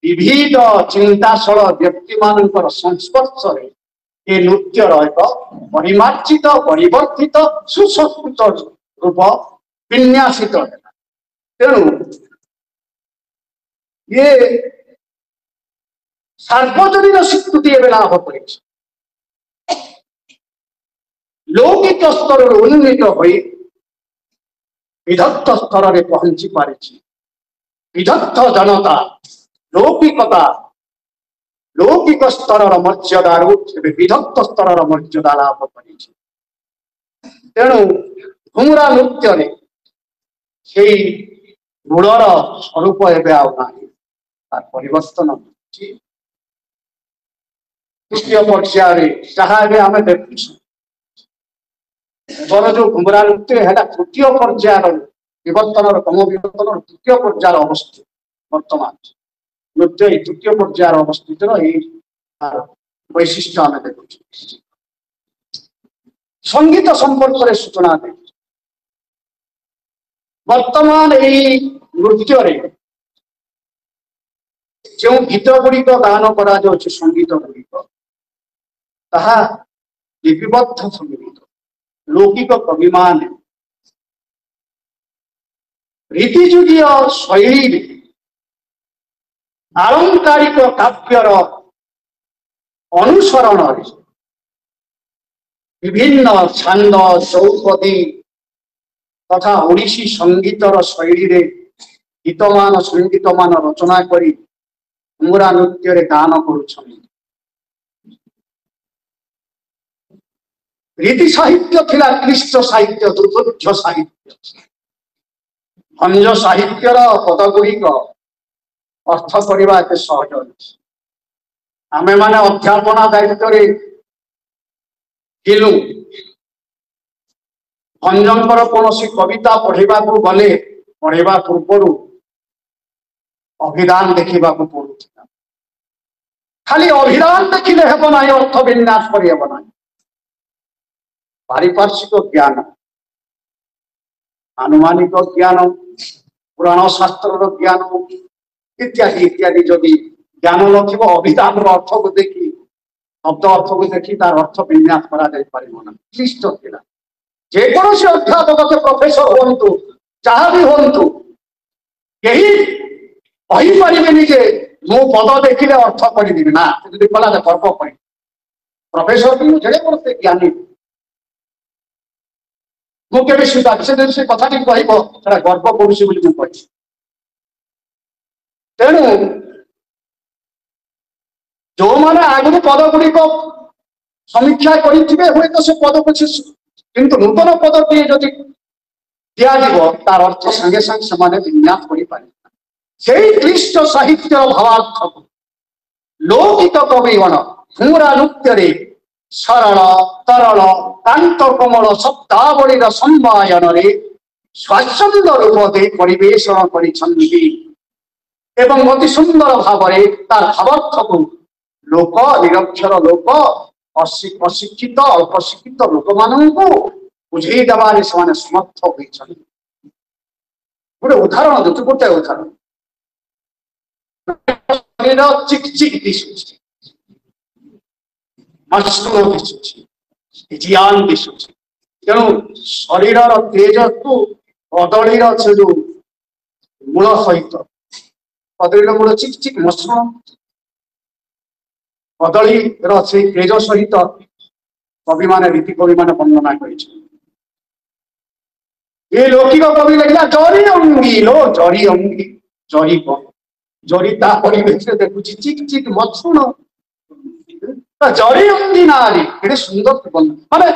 ବିବିଧ ଚିନ୍ତାଶୀଳ ବ୍ୟକ୍ତିମାନଙ୍କର ସଂସ୍ପର୍ଶରେ ଏ ନୃତ୍ୟର ଏକ ପରିମାର୍ଜିତ, ପରିବର୍ତ୍ତିତ, ସୁସଂସ୍କୃତ ରୂପ ବିନ୍ୟାସିତ ହେଲା। ତେଣୁ ଇଏ ସାର୍ବଜନୀନ ସ୍ୱୀକୃତି ଏବେ ଲାଭ କରିଛି। ଲୌକିକ ସ୍ତରରୁ ଉନ୍ନୀତ ହୋଇ ବିଦଗ୍ଧ ସ୍ତରରେ ପହଞ୍ଚି ପାରିଛି। ବିଦଗ୍ଧ ଜନତା ଲୌକିକ ସ୍ତରର ମର୍ଯ୍ୟାଦାରୁ ଏବେ ବିଦଗ୍ଧ ସ୍ତରର ମର୍ଯ୍ୟାଦା ଲାଭ କରିଛି। ତେଣୁ ଘୁମୁରା ନୃତ୍ୟରେ ସେଇ ମୂଳର ସ୍ୱରୂପ ଏବେ ଆଉ ନାହିଁ, ତାର ପରିବର୍ତ୍ତନ ହେଉଛି। ତୃତୀୟ ପର୍ଯ୍ୟାୟରେ ଯାହା ଏବେ ଆମେ ଦେଖୁଛୁ, ଏଥର ଯୋଉ ଘୁମୁରା ନୃତ୍ୟ ହେଲା ତୃତୀୟ ପର୍ଯ୍ୟାୟର ବିବର୍ତ୍ତନର, କ୍ରମ ବିବର୍ତ୍ତନର ତୃତୀୟ ପର୍ଯ୍ୟାୟର ଅବସ୍ଥିତ। ବର୍ତ୍ତମାନ ନୃତ୍ୟ ଏହି ତୃତୀୟ ପର୍ଯ୍ୟାୟର ଅବସ୍ଥିତର ଏହି ବୈଶିଷ୍ଟ୍ୟ ଆମେ ଦେଖୁଛୁ। ସଙ୍ଗୀତ ସମ୍ପର୍କରେ ସୂଚନା ଦେଉଛି। ବର୍ତ୍ତମାନ ଏହି ନୃତ୍ୟରେ ଯେଉଁ ଗୀତ ଗୁଡ଼ିକ ଗାନ କରାଯାଉଛି, ସଙ୍ଗୀତ ଗୁଡ଼ିକ ତାହା ଲିପିବଦ୍ଧ ସଙ୍ଗୀତ। ଲୌକିକ କବିମାନେ ରୀତିଯୁଗୀୟ ଶୈଳୀରେ ଆଳଙ୍କାରିକ କାବ୍ୟର ଅନୁସରଣରେ ବିଭିନ୍ନ ଛାନ୍ଦ, ଚୌପଦୀ ତଥା ଓଡ଼ିଶୀ ସଙ୍ଗୀତର ଶୈଳୀରେ ଗୀତମାନ, ସଙ୍ଗୀତମାନ ରଚନା କରି ଘୁମୁରା ନୃତ୍ୟରେ ଗାନ କରୁଛନ୍ତି। ରୀତି ସାହିତ୍ୟ ଥିଲା କ୍ଲିଷ୍ଟ ସାହିତ୍ୟ, ଦୁର୍ଭେଦ୍ୟ ସାହିତ୍ୟ। ଭଞ୍ଜ ସାହିତ୍ୟର ପଦ ଗୁଡ଼ିକ ଅର୍ଥ କରିବା ଏତେ ସହଜ ଅଛି। ଆମେମାନେ ଅଧ୍ୟାପନା ଦାୟିତ୍ୱରେ ଥିଲୁ। ଭଞ୍ଜଙ୍କର କୌଣସି କବିତା ପଢିବାକୁ ଗଲେ ପଢିବା ପୂର୍ବରୁ ଅଭିଧାନ ଦେଖିବାକୁ ପଡୁଥିଲା। ଖାଲି ଅଭିଧାନ ଦେଖିଲେ ହେବ ନାହିଁ, ଅର୍ଥ ବିନ୍ୟାସ କରିହେବ ନାହିଁ। ପାରିପାର୍ଶ୍ୱିକ ଜ୍ଞାନ, ଆନୁମାନିକ ଜ୍ଞାନ, ପୁରାଣ ଶାସ୍ତ୍ରର ଜ୍ଞାନ ଇତ୍ୟାଦି ଇତ୍ୟାଦି ଯଦି ଜ୍ଞାନ ନଥିବ, ଅଭିଧାନର ଅର୍ଥକୁ ଦେଖି, ଶବ୍ଦ ଅର୍ଥକୁ ଦେଖି ତାର ଅର୍ଥ ବିନ୍ୟାସ କରାଯାଇ ପାରିବ ନାହିଁ। କ୍ଲିଷ୍ଟ ଥିଲା। ଯେକୌଣସି ଅଧ୍ୟାପକ, ସେ ପ୍ରଫେସର ହୁଅନ୍ତୁ, ଯାହା ବି ହୁଅନ୍ତୁ, କେହି କହିପାରିବେନି ଯେ ମୁଁ ପଦ ଦେଖିଲେ ଅର୍ଥ କରିଦେବି। ନା, ଯଦି କଲା ଗର୍ବ କରି ପ୍ରଫେସର ବି ମୁଁ ଯେଡ଼େ ବଡ଼ ଜ୍ଞାନୀ, ମୁଁ କେବେ ସେ କଥାଟି କହିବ ସେଟା ଗର୍ବ କରୁଛି ବୋଲି ମୁଁ କହିଛି। ତେଣୁ ଯୋଉମାନେ ଆଗରୁ ପଦ ଗୁଡ଼ିକ ସମୀକ୍ଷା କରିଥିବେ, ହୁଏତ ସେ ପଦକୁ, କିନ୍ତୁ ନୂତନ ପଦଟିଏ ଯଦି ଦିଆଯିବ ତାର ଅର୍ଥ ସାଙ୍ଗେ ସାଙ୍ଗେ ସେମାନେ ବିନ୍ୟାସ କରିପାରିବେ। ସେଇ କ୍ଲିଷ୍ଟ ସାହିତ୍ୟର ଭାବାର୍ଥକୁ ଲୌକିକ କବିଗଣ ଘୁମୁରା ନୃତ୍ୟରେ ସରଳ ତରଳ କାନ୍ତ କୋମଳ ଶବ୍ଦାବଳୀର ସମ୍ବାୟନରେ ସ୍ୱାଚ୍ଛନ୍ଦ ରୂପ ଦେଇ ପରିବେଷଣ କରିଛନ୍ତି ଏବଂ ଅତି ସୁନ୍ଦର ଭାବରେ ତାର ଭାବାର୍ଥକୁ ଲୋକ ନିରକ୍ଷର ଲୋକ ଅଶିକ୍ଷିତ ଅଳ୍ପ ଶିକ୍ଷିତ ଲୋକମାନଙ୍କୁ ବୁଝେଇ ଦେବାରେ ସେମାନେ ସମର୍ଥ ହୋଇଛନ୍ତି। ଗୋଟେ ଉଦାହରଣ ଦେଉଛି, ଗୋଟେ ଉଦାହରଣ ଚିକ୍ ଚିକ୍ ଦିଶୁଛି, ମସ୍ତ ଦିଶୁଛି, ଜିଆନ ଦିଶୁଛି। ତେଣୁ ଶରୀରର ତେଜକୁ କଦଳୀର ସେ ଯୋଉ ମୂଳ ସହିତ, କଦଳୀର ମୂଳ ଚିକ୍ ଚିକ୍ ମସୃଣ, କଦଳୀର ସେଇ ତେଜ ସହିତ କବିମାନେ ରୀତି କବିମାନେ ବର୍ଣ୍ଣନା କରିଛନ୍ତି। ଏ ଲୌକିକ କବି ଲେଖିଲା ଜରି ଅଙ୍ଗୀ ଲୋ ଜରି ଅଙ୍ଗୀ, ଜରି କଣ ଜରି ତା ପରିବେଶରେ ଦେଖୁଛି ଚିକ୍ ଚିକ୍ ମସୃଣ, ଜରି ଅଙ୍ଗୀ ନାରୀ ଏଠି ସୁନ୍ଦର ମାନେ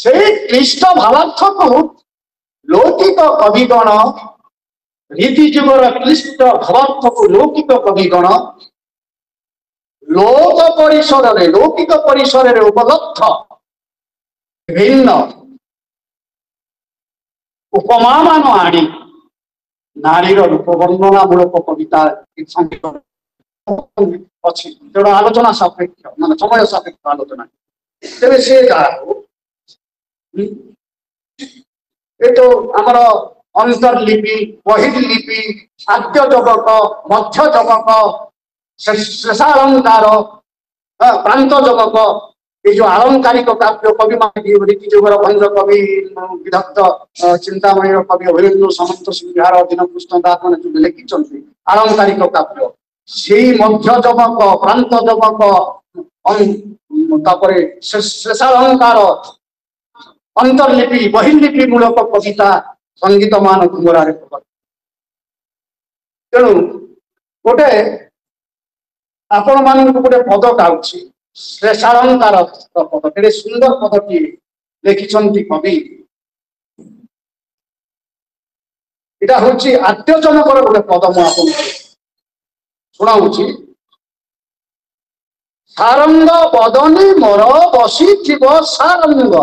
ସେଇ କ୍ଲିଷ୍ଟ ଭାବାର୍ଥକୁ ଲୌକିକ କବିଗଣ ରୀତି ଯୁଗର କ୍ଲିଷ୍ଟ ଭାବାର୍ଥକୁ ଲୌକିକ କବିଗଣ ଲୌକିକ ପରିସରରେ ଉପଲବ୍ଧ ଭିନ୍ନ ଉପମା ମାନ ଆଣି ନାରୀର ରୂପ ବର୍ଣ୍ଣନା ମୂଳକ କବିତା ଅଛି, ତେଣୁ ଆଲୋଚନା ସାପେକ୍ଷ ମାନେ ସମୟ ସାପେକ୍ଷ ଆଲୋଚନା। ତେବେ ସେ କାହାକୁ ଏ ଯୋଉ ଆମର ଅନ୍ତର୍ଲିପି, ବହିର୍ଲିପି, ଆଦ୍ୟ ଜଗକ, ମଧ୍ୟ ଜଗକ, ଶେଷାଳଙ୍କାର, ପ୍ରାନ୍ତ ଜଗକ, এই ଯୋଉ ଆଳଙ୍କାରିକ କାବ୍ୟ କବି ମାନେ ରୀତି ଯୁଗର ଭଞ୍ଜ କବି, ବିଦଗ୍ଧ ଚିନ୍ତାମଣିର କବି ଅଭିମନ୍ୟୁ ସାମନ୍ତ ସିଂ ବିହାର ଦୀନ କୃଷ୍ଣ ଦାସ ମାନେ ଯୋଉ ଲେଖିଛନ୍ତି ଆଳଙ୍କାରିକ କାବ୍ୟ, ସେଇ ମଧ୍ୟ ଜଗକ, ପ୍ରାନ୍ତ ଜଗକ, ତାପରେ ଶେଷାଳଙ୍କାର, ଅନ୍ତର୍ଲିପି, ବହିର୍ଲିପି ମୂଳକ କବିତା ସଙ୍ଗୀତ ମାନ ଘୁମରାରେ ପ୍ରକଟ। ତେଣୁ ଗୋଟେ ଆପଣ ମାନଙ୍କୁ ଗୋଟେ ପଦ ଗାଉଛି, ଶ୍ଲେଷାଳଙ୍କାର ପଦ, କେତେ ସୁନ୍ଦର ପଦଟିଏ ଲେଖିଛନ୍ତି କବି। ଏଇଟା ହଉଛି ଆଦ୍ୟଜନକର ଗୋଟେ ପଦ, ମୁଁ ଆପଣଙ୍କୁ ଶୁଣାଉଛି। ସାରଙ୍ଗ ବଦନୀ ମୋର ବସିଥିବ ସାରଙ୍ଗ,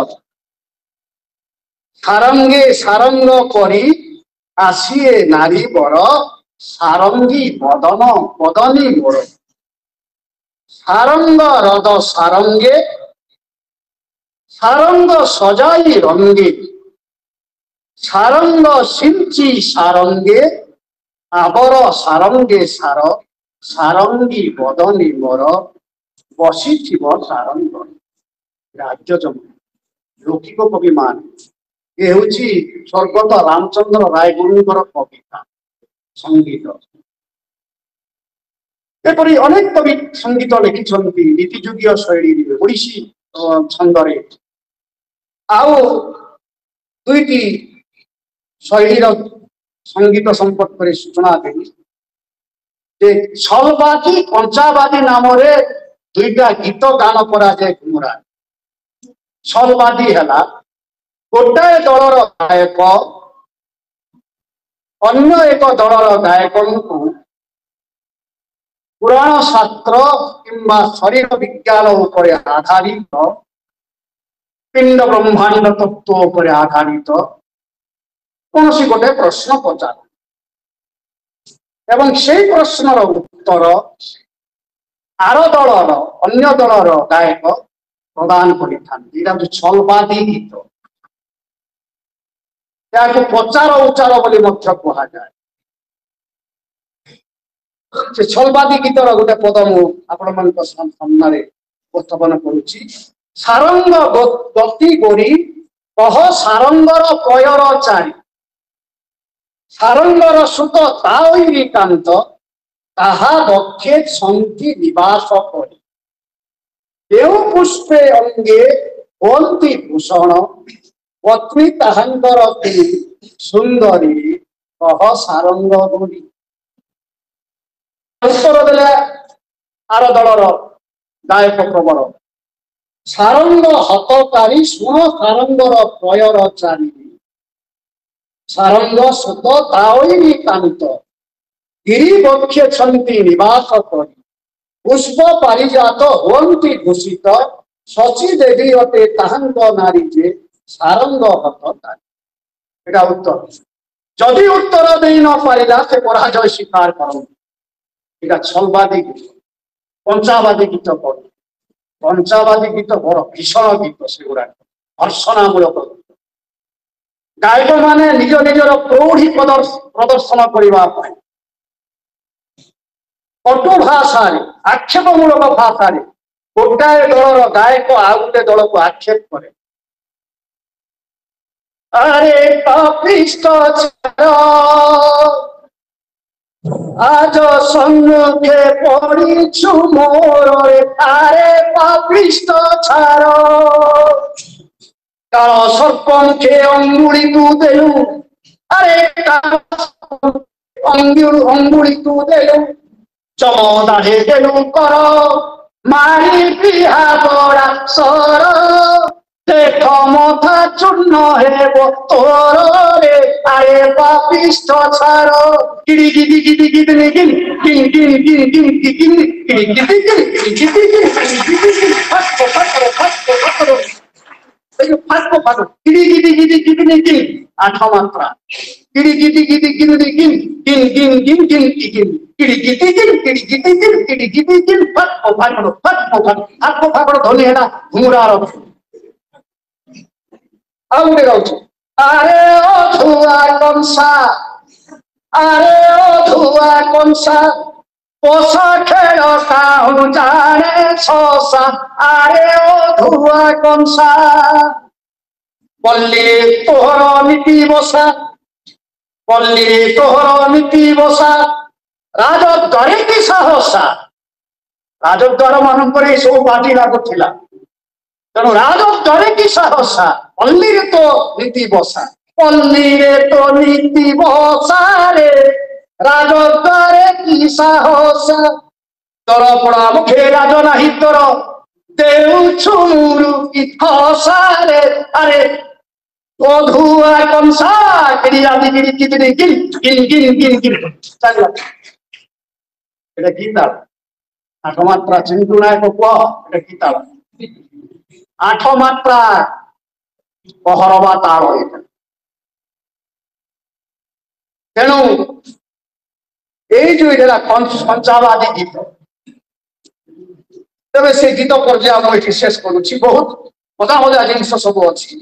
ସାରଙ୍ଗେ ସାରଙ୍ଗ କରି ଆସିଏ ନାରୀ ବର, ସାରଙ୍ଗୀ ବଦନ ବଦନୀ ମୋର। ସାରଙ୍ଗ ରଦ ସାରଙ୍ଗେ, ସାରଙ୍ଗ ସଜାଇ ରଙ୍ଗେ, ସାରଙ୍ଗ ସିଞ୍ଚି ସାରଙ୍ଗେ, ଆବର ସାରଙ୍ଗେ ସାର, ସାରଙ୍ଗୀ ବଦନୀ ମୋର, ବସିଥିବ ସାରଙ୍ଗ। ରାଜ୍ୟଜମ ଲୌକିକ କବି ମାନ, ଏ ହେଉଛି ସ୍ୱର୍ଗତ ରାମଚନ୍ଦ୍ର ରାୟଗୁରୁଙ୍କର କବିତା ସଙ୍ଗୀତ। ଏପରି ଅନେକ କବି ସଙ୍ଗୀତ ଲେଖିଛନ୍ତି ନୀତିଯୁଗୀୟ ଶୈଳୀରେ, ଓଡ଼ିଶୀ ଛନ୍ଦରେ। ଆଉ ଦୁଇଟି ଶୈଳୀର ସଙ୍ଗୀତ ସମ୍ପର୍କରେ ସୂଚନା ଦେବି ଯେ ଛଲବାଦୀ କଞ୍ଚାବାଦୀ ନାମରେ ଦୁଇଟା ଗୀତ ଗାନ କରାଯାଏ ଘୁମରା। ଛଲବାଦୀ ହେଲା ଗୋଟାଏ ଦଳର ଗାୟକ ଅନ୍ୟ ଏକ ଦଳର ଗାୟକଙ୍କୁ ପୁରାଣ ଶାସ୍ତ୍ର କିମ୍ବା ଶରୀର ବିଜ୍ଞାନ ଉପରେ ଆଧାରିତ, ପିଣ୍ଡ ବ୍ରହ୍ମାଣ୍ଡ ତତ୍ତ୍ୱ ଉପରେ ଆଧାରିତ କୌଣସି ଗୋଟେ ପ୍ରଶ୍ନ ପଚାର ଏବଂ ସେଇ ପ୍ରଶ୍ନର ଉତ୍ତର ଆର ଦଳର ଅନ୍ୟ ଦଳର ଗାୟକ ପ୍ରଦାନ କରିଥାନ୍ତି। ଏଇଟା ହଉଛି ଛଲବାଦୀ ଗୀତ। ଏହାକୁ ପଚାର ଉଚାର ବୋଲି ମଧ୍ୟ କୁହାଯାଏ। ସେ ଛଲବାଦୀ ଗୀତର ଗୋଟେ ପଦ ମୁଁ ଆପଣମାନଙ୍କ ସାମ୍ନାରେ ଉପସ୍ଥାପନ କରୁଛି। ସାରଙ୍ଗ ଗତି ଗୋରି କହ ସାରଙ୍ଗର ପୟର ଚାରି, ସାରଙ୍ଗର ସୁତ ତାଇରି କାନ୍ତ, ତାହା ଦକ୍ଷେ ସନ୍ଧି ନିବାସ କରି। କେଉଁ ପୁଷ୍ପେ ଅଙ୍ଗେ ହୁଅନ୍ତି ଭୂଷଣ, ପତ୍ନୀ ତାହାଙ୍କର ସୁନ୍ଦରୀ, କହ ସାରଙ୍ଗ ଗୋରି। ଉତ୍ତର ଦେଲେ ଆର ଦଳର ଗାୟକ ପ୍ରବଳ, ସାରଙ୍ଗ ହତକାରୀ ଶୁଣ ସାରଙ୍ଗର ପୟର ଚାରି, ସାରଙ୍ଗ ସୁତ ତାଇରି କାନ୍ତ, ଗିରି ବକ୍ଷେ ଛନ୍ତି ନିବାସ କରି। पुष्प पारिजात हुअन्ति भूषित शची देवी अटे ताहांग नारी जे सारंग हत नारी। एटा उत्तर। जदि उत्तर दे न पारिला से पराजय स्वीकार करंती। एटा छलवादी गीत, पंचावादी गीत पढ़। पंचावादी गीत बड़ भीषण गीत सेगुड़ा हर्षणामूलक गीत। गायक माने निज निजर प्रौढ़ी प्रदर्शन करने कटु भाषा आक्षेपमूलक भाषा गोटाए दलर गायक आउ गोटे दल को आक्षेप करे। अरे पापिष्ट आज सम्मुखे पड़ीछु मोर अरे पापिष्ट छाड़ काल सर्पंखे अंगुली तू देलु अरे अंगुली तू देलु चमदाढ़े देलु कर मारी बिहा बड़ा सर देख मथा चूर्ण हेब तोर रे आए पापिष्ट छाड़ किड़ी गिदी गिदी गिदनी गिन गिन गिन गिन गिन गिन किड़ी गिदी गिन गिदी गिन गिदी फटको फटको फटको फटको फटको फटको किड़ी गिदी गिदी गिदनी गिन आठ मात्रा किड़ी गिदी गिदी गिदनी गिन गिन गिन गिन गिन गिन किड़ी गिदी गिन किड़ी गिदी गिन किड़ी गिदी गिन फटको फटको फटको फटको फटको ध्वनि है ना घुंगरार आउटे गाउछु अरे ओ धुआ कंसा अरे ओ धुआ कंसा पोसा खेल काहू जाने सोसा अरे ओ धुआ कंसा पल्ली तोहर नीति बसा पल्ली तोहर नीति बसा राजद्वारे की साहसा राजद्वार मानक सब बाटी लागुला तेणु राजद्वारे की साहसा पल्ली रे तो नीति बसा पल्ली रे तो नीति बसा रे राजद्वारे की साहसा तोर पड़ा मुखे राज नाही तोर देउछु मुरु की फसा रे अरे ओ धुआ कंसा किड़ी आदि किड़ी कितनी गिन गिन गिन गिन गिन चल एटा गीता आठ मात्रा चिंतु नायक को एटा गीता आठ मात्रा पहरवा ताल तेणु ये पंचावादी गीत तेरे से गीत पर्याय मुझे शेष करुच्ची बहुत मजा मजा जिन सब अच्छी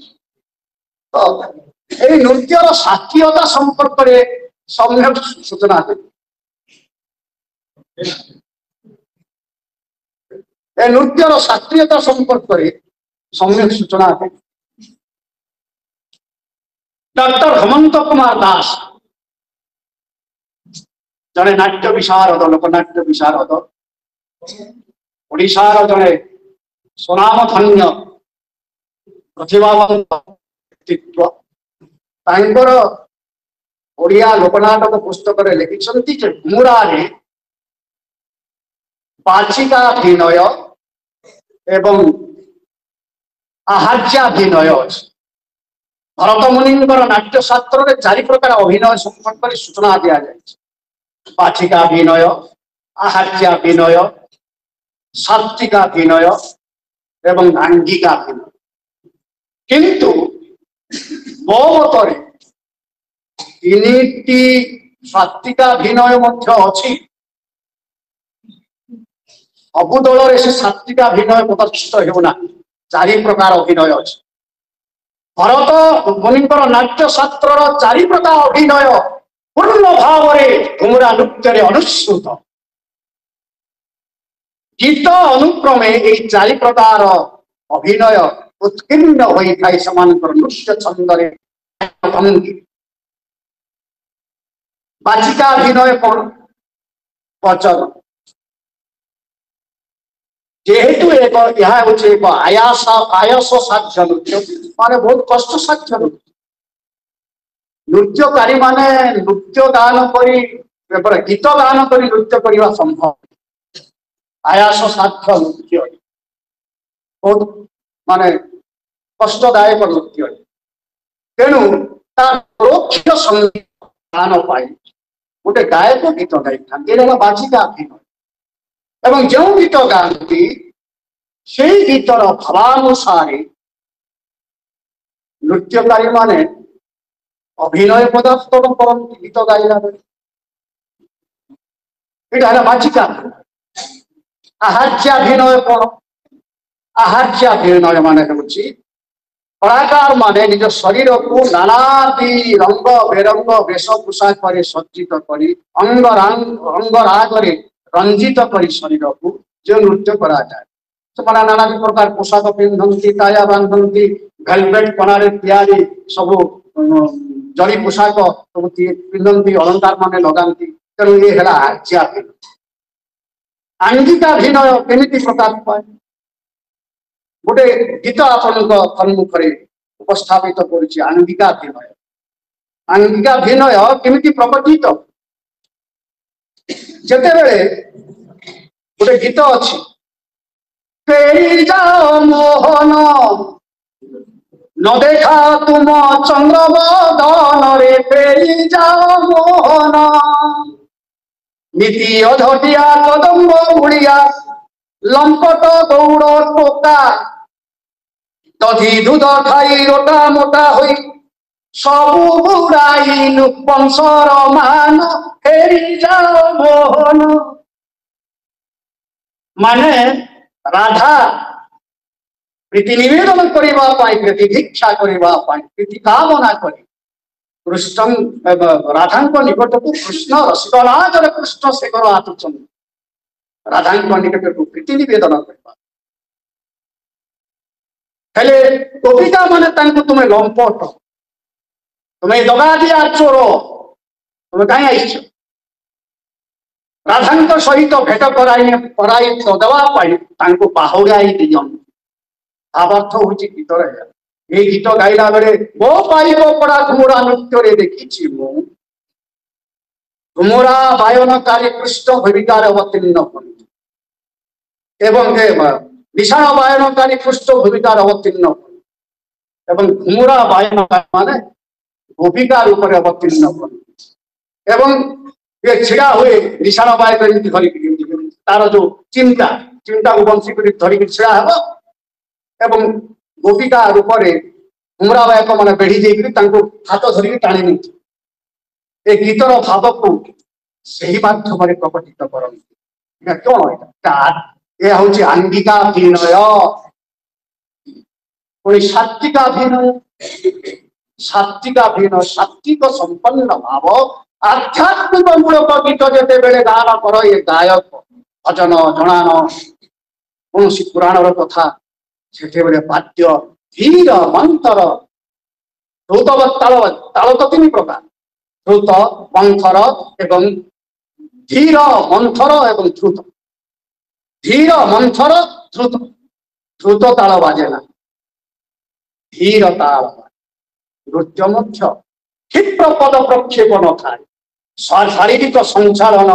तो ये नृत्यर शास्त्रीयता संपर्क में सम्यक सूचना नृत्यर शास्त्रीयता संपर्क में सम्यक सूचना डॉक्टर हेमंत कुमार दास जड़े नाट्य विशारद लोकनाट्य विशारद ओडिशार जड़े सुनामधन्य प्रतिभावंत व्यक्तित्व तांकर ओडिया लोकनाटक पुस्तक लिखिं घुमुरा बाचिकाभिनय एवं आहार्याभिनय अच्छी भरत मुनिंकर नाट्यशास्त्र में 4 प्रकार अभिनय संपर्क सूचना दि जाए बाचिकाभिनय आहार्याभिनय सात्विकाभिनय एवं आंगिकाभिनय किंतु मो मत तीनिटी सात्विकाभिनय अच्छी सबु दल से सात्विकाभिनय प्रदर्शित होना 4 प्रकार अभिनय अच्छी भरत मुनिंकर नाट्यशास्त्र 4 प्रकार अभिनय पूर्ण भाव घुमुरा नृत्य अनुसृत गीत अनुक्रमे ये 4 प्रकार अभिनय उत्कीर्ण होता है नृत्य छंदे भंगी बाचिकाभिनय कौन वचन जेहेतु एक आयास साध्य नृत्य माने बहुत कष्ट साध्य नृत्य नृत्यकारी माने नृत्य गान करी गीत गान करी नृत्य करने संभव आयास साध्य नृत्य बहुत माने कष्टदायक नृत्य तेणु परोक्ष संगीत गान पाई गोटे गायक गीत गाई था बाचिका अभिनय ଏବଂ ଯେଉଁ ଗୀତ ଗାଆନ୍ତି ସେଇ ଗୀତର ଭାବାନୁସାରେ ନୃତ୍ୟକାରୀ ମାନେ ଅଭିନୟ ପ୍ରଦର୍ଶନ କରନ୍ତି ଗୀତ ଗାଇଲା ବେଳେ। ଏଇଟା ହେଲା ବାଚିକା। ଆହାର୍ଯ୍ୟାଭିନୟ କଣ? ଆହାର୍ଯ୍ୟାଭିନୟ ମାନେ ହେଉଛି କଳାକାର ମାନେ ନିଜ ଶରୀରକୁ ନାନାଦି ରଙ୍ଗ ବେରଙ୍ଗ ବେଶ ପୋଷାକରେ ସଜ୍ଜିତ କରି ଅଙ୍ଗରାଗରେ ରଞ୍ଜିତ କରି ଶରୀରକୁ ଯେଉଁ ନୃତ୍ୟ କରାଯାଏ, ସେମାନେ ନାନାଦି ପ୍ରକାର ପୋଷାକ ପିନ୍ଧନ୍ତି, କାୟା ବାନ୍ଧନ୍ତି, ଭେଲଭେଟ କଣାରେ ତିଆରି ସବୁ ଜରି ପୋଷାକ ସବୁ ପିନ୍ଧନ୍ତି, ଅଳଙ୍କାର ମାନେ ଲଗାନ୍ତି। ତେଣୁ ଇଏ ହେଲା ଆହାର୍ଯ୍ୟାଭିନୟ। ଆଙ୍ଗିକାଭିନୟ କେମିତି ପ୍ରକାଶ ପାଏ? ଗୋଟେ ଗୀତ ଆପଣଙ୍କ ସମ୍ମୁଖରେ ଉପସ୍ଥାପିତ କରୁଛି ଆଙ୍ଗିକାଭିନୟ। ଆଙ୍ଗିକାଭିନୟ କେମିତି ପ୍ରକଟିତ? ଯେତେବେଳେ ଗୋଟେ ଗୀତ ଅଛି, ଫେରି ଯାଅ ମୋହନ ନ ଦେଖା ତୁମ ଚନ୍ଦ୍ରବଦନରେ, ଫେରି ଯାଅ ମୋହନ ନୀତି ଅଝଟିଆ କଦମ୍ବ ଗୁଳିଆ ଲମ୍ପଟ ଗୌଡ଼ ଟୋକା ଦଧି ଦୁଧ ଖାଇ ରୋଟା ମୋଟା ହୋଇ ସବୁ ବୁଡ଼ାଇ ନୃପଂସର ମାନ, ଫେରି ଯାଅ ମୋହନ। ମାନେ ରାଧା ପ୍ରୀତି ନିବେଦନ କରିବା ପାଇଁ, ପ୍ରୀତି ଭିକ୍ଷା କରିବା ପାଇଁ, ପ୍ରୀତି କାମନା କରି କୃଷ୍ଣ ରାଧାଙ୍କ ନିକଟକୁ କୃଷ୍ଣ ରସିକନାଜରେ କୃଷ୍ଣ ଶେଖର ଆସୁଛନ୍ତି ରାଧାଙ୍କ ନିକଟକୁ ପ୍ରୀତି ନିବେଦନ କରିବା। ହେଲେ କବିତା ମାନେ ତାଙ୍କୁ ତୁମେ ଲମ୍ପଟ, ତୁମେ ଦଗାଦିଆ ଚୋର, ତୁମେ କାହିଁ ଆସିଛ? ରାଧାଙ୍କ ସହିତ ଭେଟ କରାଇ ଦେବା ପାଇଁ ତାଙ୍କୁ ବାହୁଡ଼ାଇ ଦିଅନ୍ତି। ଭାବାର୍ଥ ହଉଛି ଗୀତର ଏହା। এই গীত গাইলা বেড়ে ମୋ ପାଇବ ପଡ଼ା ଘୁମୁରା ନୃତ୍ୟରେ ଦେଖିଛି ମୁଁ ଘୁମୁରା ବାୟନକାରୀ କୃଷ୍ଣ ଭୂମିକାରେ ଅବତୀର୍ଣ୍ଣ କରି ଏବଂ ବିଷାଣ ବାୟନକାରୀ କୃଷ୍ଣ ଭୂମିକାରେ ଅବତୀର୍ଣ୍ଣ କରି ଏବଂ ଘୁମୁରା ବାୟନକାରୀ ମାନେ ଭୂମିକା ରୂପରେ ଅବତୀର୍ଣ୍ଣ କରନ୍ତି। ଏବଂ ये छिड़ा हुए विषाण बायक धरिकी तार जो चिंता को बंशी कर धरिकी छिड़ा हे एवं गोपिका रूप में घुमरा बायक मैंने बेढ़ी जाकर हाथ धरिकी टाणी नहीं ए गीतर भाव को सही माध्यम प्रकटित करते। कौन यह हूँ आंगिकाभिनय। पुणी सात्विकाभिनय, सात्विकाभिनय सात्विक संपन्न भाव आध्यात्मिक मूलक गीत जिते बेले गान कर ये गायक भजन जनान कौन पुराण कथा से वाद्य धीर मंथर द्रुत ताल ताल तो तीन प्रकार द्रुत मंथर एवं धीर मंथर एवं द्रुत। धीर मंथर द्रुत द्रुत ताल बाजेना धीर ताल नृत्य मुख्य क्षिप्र पद प्रक्षेपण थाए शारीरिक संचालन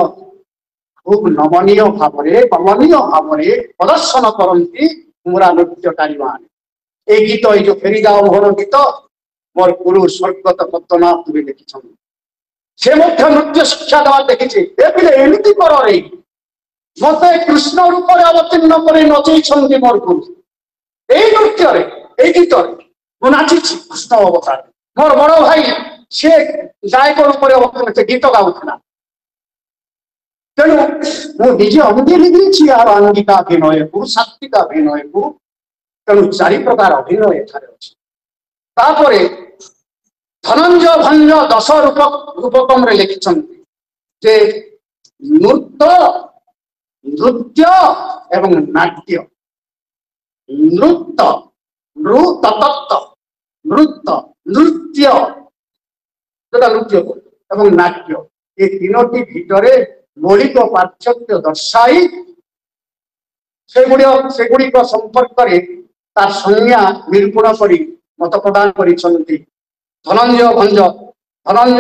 खूब नमनीय भाव प्रदर्शन करती घुमरा नृत्यकारी मान। ये गीत ये जो फेरी जाओ मोहन गीत मोर गुरु स्वर्गत पद्मनाथ भी लिखी से नृत्य शिक्षा देवा देखी एमती कर मत कृष्ण रूप में अवतीर्ण कर नचई मोर गुरु यही नृत्य गीत मु नाची कृष्ण अवतार मोर बड़ भाई सी गायक रूप में गीत गाऊला तेणु मुझे अंगीरी देती यार आंगिकाभिनय को सात्विकाभिनय को। तेणु चारि प्रकार अभिनय एठारे अछि। तापरे धनंजय भंज दश रूपकम रे लिखिछन्ति जे नृत्य एवं नाट्य। नृत्य नृत्य नृत्य एवं नाट्य ये तीनोटी भितरे मौलिक पार्थक्य दर्शाई सेगुड़िक संपर्क तार संज्ञा निरूपण कर मत प्रदान करिसंति। धनंजय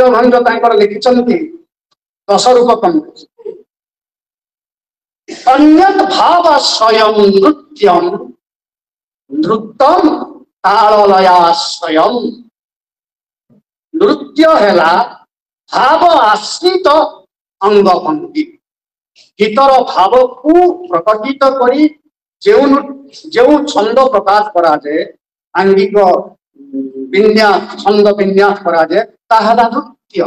भंज तांकर लिखिसंति दश रूपकम अन्यत भाव स्वयं नृत्यम नृत्यम ताललयाश्रयम। नृत्य है भाव आश्रित अंग भंगी गीतर भाव को प्रकटित करी जो छंद प्रकाश करा जाए आंगिक विन्यास छंद विन्यास करा जाए ताहला नृत्य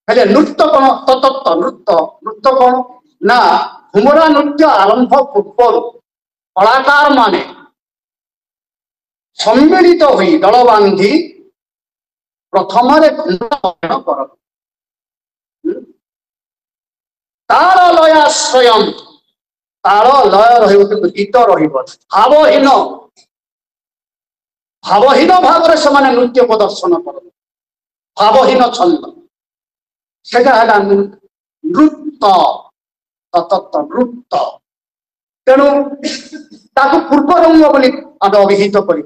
हेले नृत्य कौन तत्व नृत्य कौन ना घुमरा नृत्य आरंभ पूर्व कलाकार माने सम्मिलित हुई दल बांधी प्रथम कर ताल लय स्वयं ताल लय रही गीत रहीन भावहीन भाव से नृत्य प्रदर्शन कर भावहीन छंद से नृत्य तत्व नृत्य तेणु ताकू पूर्व रंग बोली अभिहित कर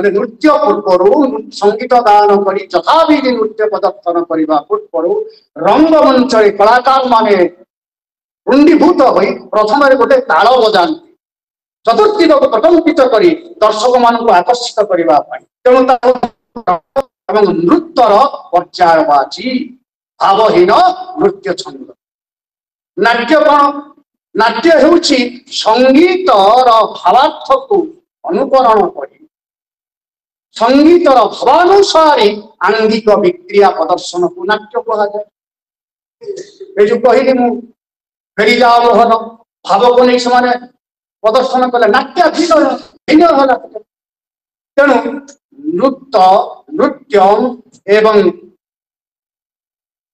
नृत्य पूर्व संगीत गान कर यथाविधि नृत्य प्रदर्शन करने पूर्व रंगमंच कलाकार माने रुंडीभूत हो प्रथम गोटे ताल बजाती चतुर्थी को प्रकम्पित कर दर्शक मान आकर्षित करने तेणु नृत्यर पर्यायवाची भावहीन नृत्य छंद नाट्य कौन नाट्य होउछि संगीतर भावार्थ को अनुकरण करी संगीतर भावानुसारी आंगिक विक्रिया प्रदर्शन को नाट्य कहा जाए जो कहली मु फेरी जाओ मोहन भाव को नहीं से प्रदर्शन कले नाट्य भिन्न होला तेणु नृत्य नृत्यम एवं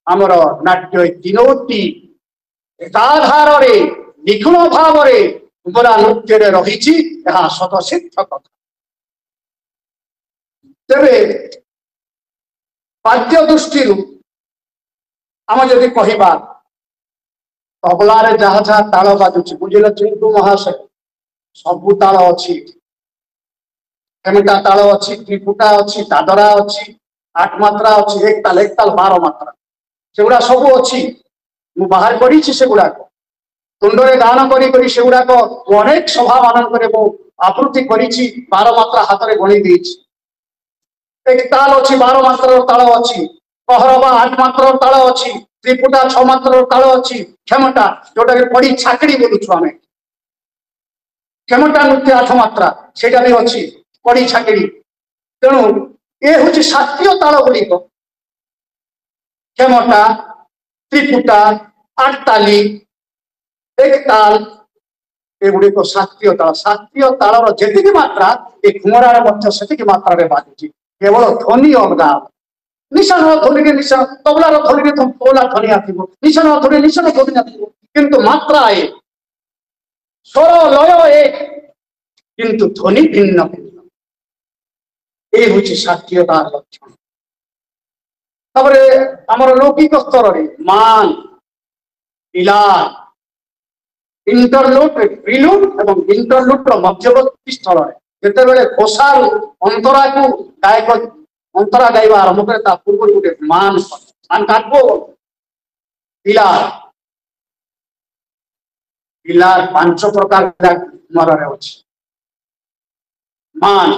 आमर नाट्य तीनोटी एकाधार निखुण भाव घुमरा नृत्य रही स्वतसिद्ध कथा तेरे वाद्य दृष्टि आम जदि कहवा तबलार जहाँ जहाँ ताल बाजुची बुझे चिंटू महाशय सबू ताल अच्छी केमिटा ताल अच्छी त्रिपुटा अच्छी दादरा अच्छी 8 मात्रा अच्छी एक ताल 12 मात्रा सेगुड़ा सब अच्छी मु बाहर करी से गुड़ाक तुंडे गान करी से गुड़ाक अनेक सभा मान आवृत्ति करी 12 मात्रा हाथ में गणी दी एक ताल अच्छी 12 मात्र ताल अच्छी कहरबा 8 मात्र ताल अच्छी त्रिपुटा 6 मात्र ताल अच्छी क्षमता जोटा पड़ी छाकड़ी बोलुछु आम क्षमता नृत्य 8 मात्रा से भी अच्छी पड़ी छाकड़ी तेणु ये हूँ शास्त्रीय ताल गुड़िक क्षमता त्रिपुटा 8 ताली एक ताल एगुड़ी शास्त्रीय ताल जी मात्रा ये घुमरार से मात्रा बाजुची केवल ध्वनि अलगा निशान ध्वनि निशान तबलार ध्वनि तबला ध्वनि आसो निशान ध्वनि निशान ध्वनि आसो किंतु मात्रा एक स्वर लय एक किंतु ध्वनि भिन्न भिन्न ये हूँ शास्त्रीयतार लक्षण तापरे आमर लौकिक स्तर में मान इलाज इंटरलूट प्रिलूट एवं इंटरलूट मध्यवर्ती स्थल जिते घोषाल अंतरा को गायक अंतरा गाइबा आरंभ करे पूर्व गोटे मान मान काटबो इलाज इलाज 5 प्रकार घुमर अच्छी मान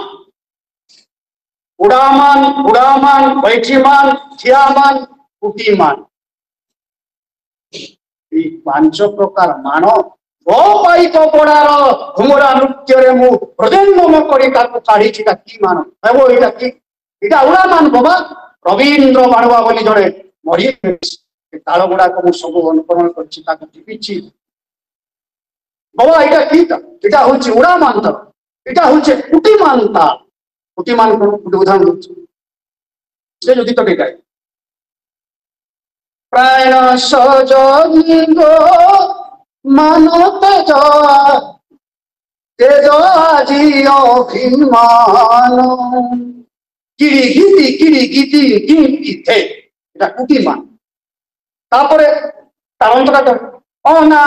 उड़ामान बैठीमान ठियामान कुटीमान 5 प्रकार मान अपायिक पड़ार घुमरा नृत्य मु हृदयंगम कर कि मान यहाँ उड़ामान बाबा रवीन्द्र माणुआ बोली जड़े मरी ताल गुड़ाक सब अनुकरण कर बाबा यहाँ हूँ उड़ामान ताल यहाँ हूँ कुटीमान ताल कुटीमान कौन उदाहरण से जो गीत गाए प्राण सजो मानो तेज तेज আজি अभिमान किरी गीति थे कुटीमान तापर तारंतरा अना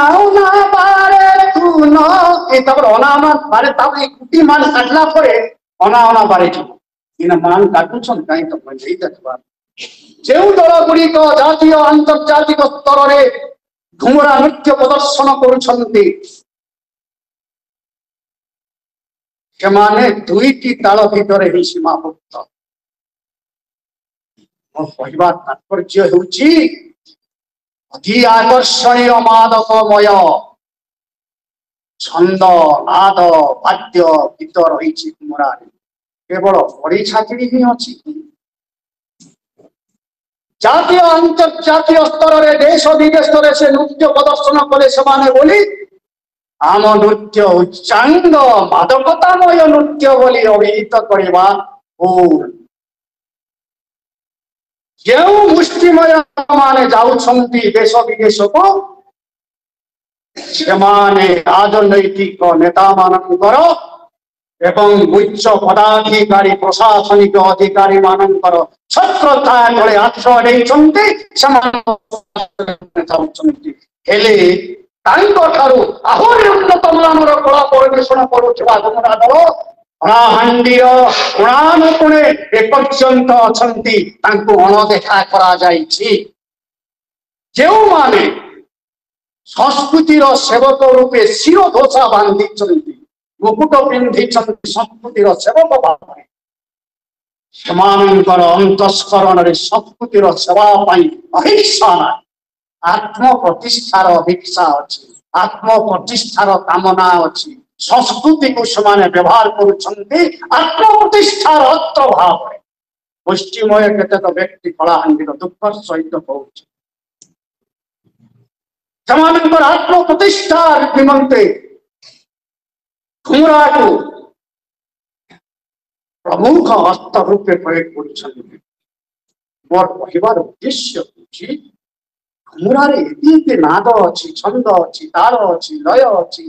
बारे तू न अना बारे कुटीमान काटला अना बारे इन मान काटुन कहीं तो देखा जो दल गुड़िक जातीय आंतर्जातिक स्तर में घुमरा नृत्य प्रदर्शन करुछन्ति दुईटी ताल भितर ही सीमाबद्ध कहवा तात्पर्य हूँ ଅତି ଆକର୍ଷଣୀୟ ମାଦକମୟ ଛନ୍ଦ ନାଦ ବାଦ୍ୟ ଗୀତ ରହିଛି ଘୁମୁରାରେ। କେବଳ ବଡି ଛାକିରି ହିଁ ଅଛି। ଜାତୀୟ ଆନ୍ତର୍ଜାତୀୟ ସ୍ତରରେ ଦେଶ ବିଦେଶରେ ସେ ନୃତ୍ୟ ପ୍ରଦର୍ଶନ କଲେ ସେମାନେ ବୋଲି ଆମ ନୃତ୍ୟ ଉଚ୍ଚାଙ୍ଗ ମାଦକତାମୟ ନୃତ୍ୟ ବୋଲି ଅଭିହିତ କରିବା ଭୁଲ। ଯେଉଁ ମୁଷ୍ଟିମୟ ମାନେ ଯାଉଛନ୍ତି ଦେଶ ବିଦେଶକୁ ସେମାନେ ରାଜନୈତିକ ନେତା ମାନଙ୍କର ଏବଂ ଉଚ୍ଚ ପଦାଧିକାରୀ ପ୍ରଶାସନିକ ଅଧିକାରୀ ମାନଙ୍କର ଛତ୍ରଛାୟା ତଳେ ଆଶ୍ରୟ ନେଇଛନ୍ତି। ସେମାନେ ଯାଉଛନ୍ତି ହେଲେ ତାଙ୍କ ଠାରୁ ଆହୁରି ଉନ୍ନତ ମାନର କଳା ପରିବେଷଣ କରୁଥିବା ଘୁମୁରା ଦଳ କଳାହାଣ୍ଡିର କୋଣାନୁକୋଣେ ଏପର୍ଯ୍ୟନ୍ତ ଅଛନ୍ତି। ତାଙ୍କୁ ଅଣଦେଖା କରାଯାଇଛି। ଯେଉଁମାନେ ସଂସ୍କୃତିର ସେବକ ରୂପେ ଶିରଧୋଷା ବାନ୍ଧିଛନ୍ତି, ମୁକୁଟ ପିନ୍ଧିଛନ୍ତି ସଂସ୍କୃତିର ସେବକ ଭାବରେ, ସେମାନଙ୍କର ଅନ୍ତଃସ୍କରଣରେ ସଂସ୍କୃତିର ସେବା ପାଇଁ ଅହିଂସା ନାହିଁ, ଆତ୍ମ ପ୍ରତିଷ୍ଠାର ଅଭିକ୍ଷା ଅଛି, ଆତ୍ମ ପ୍ରତିଷ୍ଠାର କାମନା ଅଛି। ସଂସ୍କୃତିକୁ ସେମାନେ ବ୍ୟବହାର କରୁଛନ୍ତି ଆତ୍ମ ପ୍ରତିଷ୍ଠାର ଅସ୍ତ୍ର ଭାବରେ। ମୁଷ୍ଟିମୟ କେତେକ ବ୍ୟକ୍ତି କଳାହାଣ୍ଡିର ଦୁଃଖ ସହିତ କହୁଛି ସେମାନଙ୍କର ଆତ୍ମ ପ୍ରତିଷ୍ଠା ନିମନ୍ତେ ଘୁମୁରାକୁ ପ୍ରମୁଖ ହସ୍ତ ରୂପେ ପ୍ରୟୋଗ କରୁଛନ୍ତି। ମୋର କହିବାର ଉଦ୍ଦେଶ୍ୟ ହେଉଛି ଘୁମୁରାରେ ଏତେ ନାଦ ଅଛି, ଛନ୍ଦ ଅଛି, ତାଳ ଅଛି, ଲୟ ଅଛି।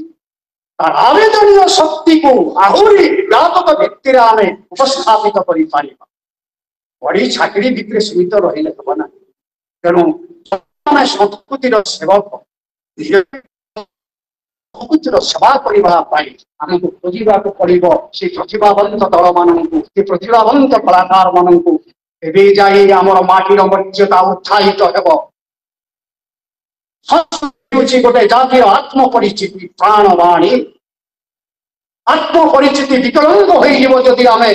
ତାର ଆବେଦନୀୟ ଶକ୍ତିକୁ ଆହୁରି ବ୍ୟାପକ ଭିତ୍ତିରେ ଆମେ ଉପସ୍ଥାପିତ କରିପାରିବା। ବଡି ଛାକିରି ଭିତରେ ସୀମିତ ରହିଲେ ହେବ ନାହିଁ। ତେଣୁ ଆମେ ସଂସ୍କୃତିର ସେବକ, ସଂସ୍କୃତିର ସେବା କରିବା ପାଇଁ ଆମକୁ ଖୋଜିବାକୁ ପଡିବ ସେ ପ୍ରତିଭାବନ୍ତ ଦଳ ମାନଙ୍କୁ, ସେ ପ୍ରତିଭାବନ୍ତ କଳାକାର ମାନଙ୍କୁ। ଏବେ ଯାଇ ଆମର ମାଟିର ମର୍ଯ୍ୟାଦା ଉତ୍ସାହିତ ହେବ। ହେଉଛି ଗୋଟେ ଜାତିର ଆତ୍ମ ପରିଚିତି, ପ୍ରାଣବାଣୀ। ଆତ୍ମ ପରିଚିତି ବିକଳଙ୍ଗ ହୋଇଯିବ ଯଦି ଆମେ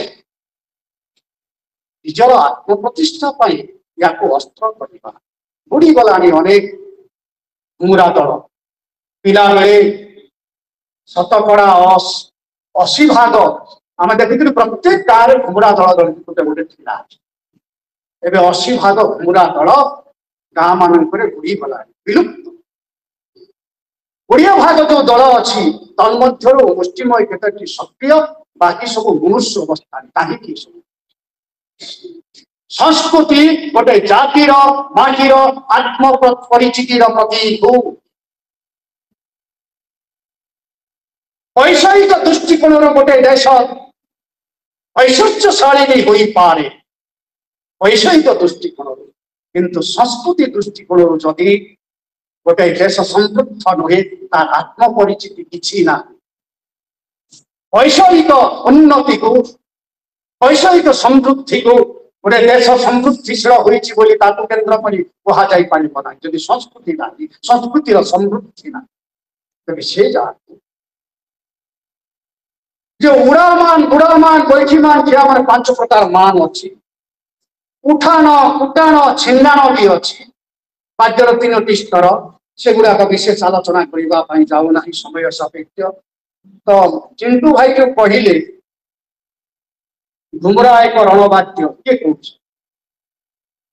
ନିଜର ଆତ୍ମ ପ୍ରତିଷ୍ଠା ପାଇଁ ୟାକୁ ଅସ୍ତ୍ର କରିବା। ବୁଡିଗଲାଣି ଅନେକ ଘୁମୁରା ଦଳ। ପିଲାବେଳେ ଶତକଡ଼ା 80% ଆମେ ଦେଖିଥିଲୁ ପ୍ରତ୍ୟେକ ଗାଁରେ ଘୁମୁରା ଦଳ ଗୋଟେ ଗୋଟେ ଥିଲା। ଏବେ 80% ଘୁମୁରା ଦଳ ଗାଁ ମାନଙ୍କରେ ବୁଡିଗଲାଣି, ବିଲୁପ୍ତ। 20% ଯୋଉ ଦଳ ଅଛି ତନ୍ମଧ୍ୟରୁ ମୁଷ୍ଟିମୟ କେତେଟି ସକ୍ରିୟ, ବାକି ସବୁ ମୁମୂର୍ଷୁ ଅବସ୍ଥାରେ। କାହିଁକି? ସଂସ୍କୃତି ଗୋଟେ ଜାତିର ମାଟିର ଆତ୍ମ ପରିଚିତିର ପ୍ରତୀକ। ବୈଷୟିକ ଦୃଷ୍ଟିକୋଣରୁ ଗୋଟେ ଦେଶ ଐଶ୍ୱର୍ଯ୍ୟଶାଳୀ ହୋଇପାରେ ବୈଷୟିକ ଦୃଷ୍ଟିକୋଣରୁ, କିନ୍ତୁ ସଂସ୍କୃତି ଦୃଷ୍ଟିକୋଣରୁ ଯଦି ଗୋଟେ ଦେଶ ସମୃଦ୍ଧ ନୁହେଁ, ତାର ଆତ୍ମ ପରିଚିତି କିଛି ନାହିଁ। ବୈଷୟିକ ଉନ୍ନତିକୁ, ବୈଷୟିକ ସମୃଦ୍ଧିକୁ ଗୋଟେ ଦେଶ ସମୃଦ୍ଧିଶୀଳ ହୋଇଛି ବୋଲି ତାକୁ କେନ୍ଦ୍ର କରି କୁହାଯାଇ ପାରିବ ନାହିଁ। ଯଦି ସଂସ୍କୃତି ନାହିଁ, ସଂସ୍କୃତିର ସମୃଦ୍ଧି ନାହିଁ, ତେବେ ସେ ଜାତି যে উড়ামান বৈঠিমান যে আমার 5 প্রকার মান ଅଛି। উঠাଣ କୁଟାଣ ଛିଣ୍ଡାଣ ବି ଅଛି। ବାଦ୍ୟର 3ଟି ସ୍ତର, ସେଗୁଡାକ ବିଶେଷ ଆଲୋଚନା କରିବା ପାଇଁ ଯାଉନାହିଁ, ସମୟ ସାପେକ୍ଷ। ତ ଚିଣ୍ଟୁ ଭାଇ ଯୋଉ କହିଲେ ଘୁମୁରା ଏକ ରଣବାଦ୍ୟ, କିଏ କହୁଛି?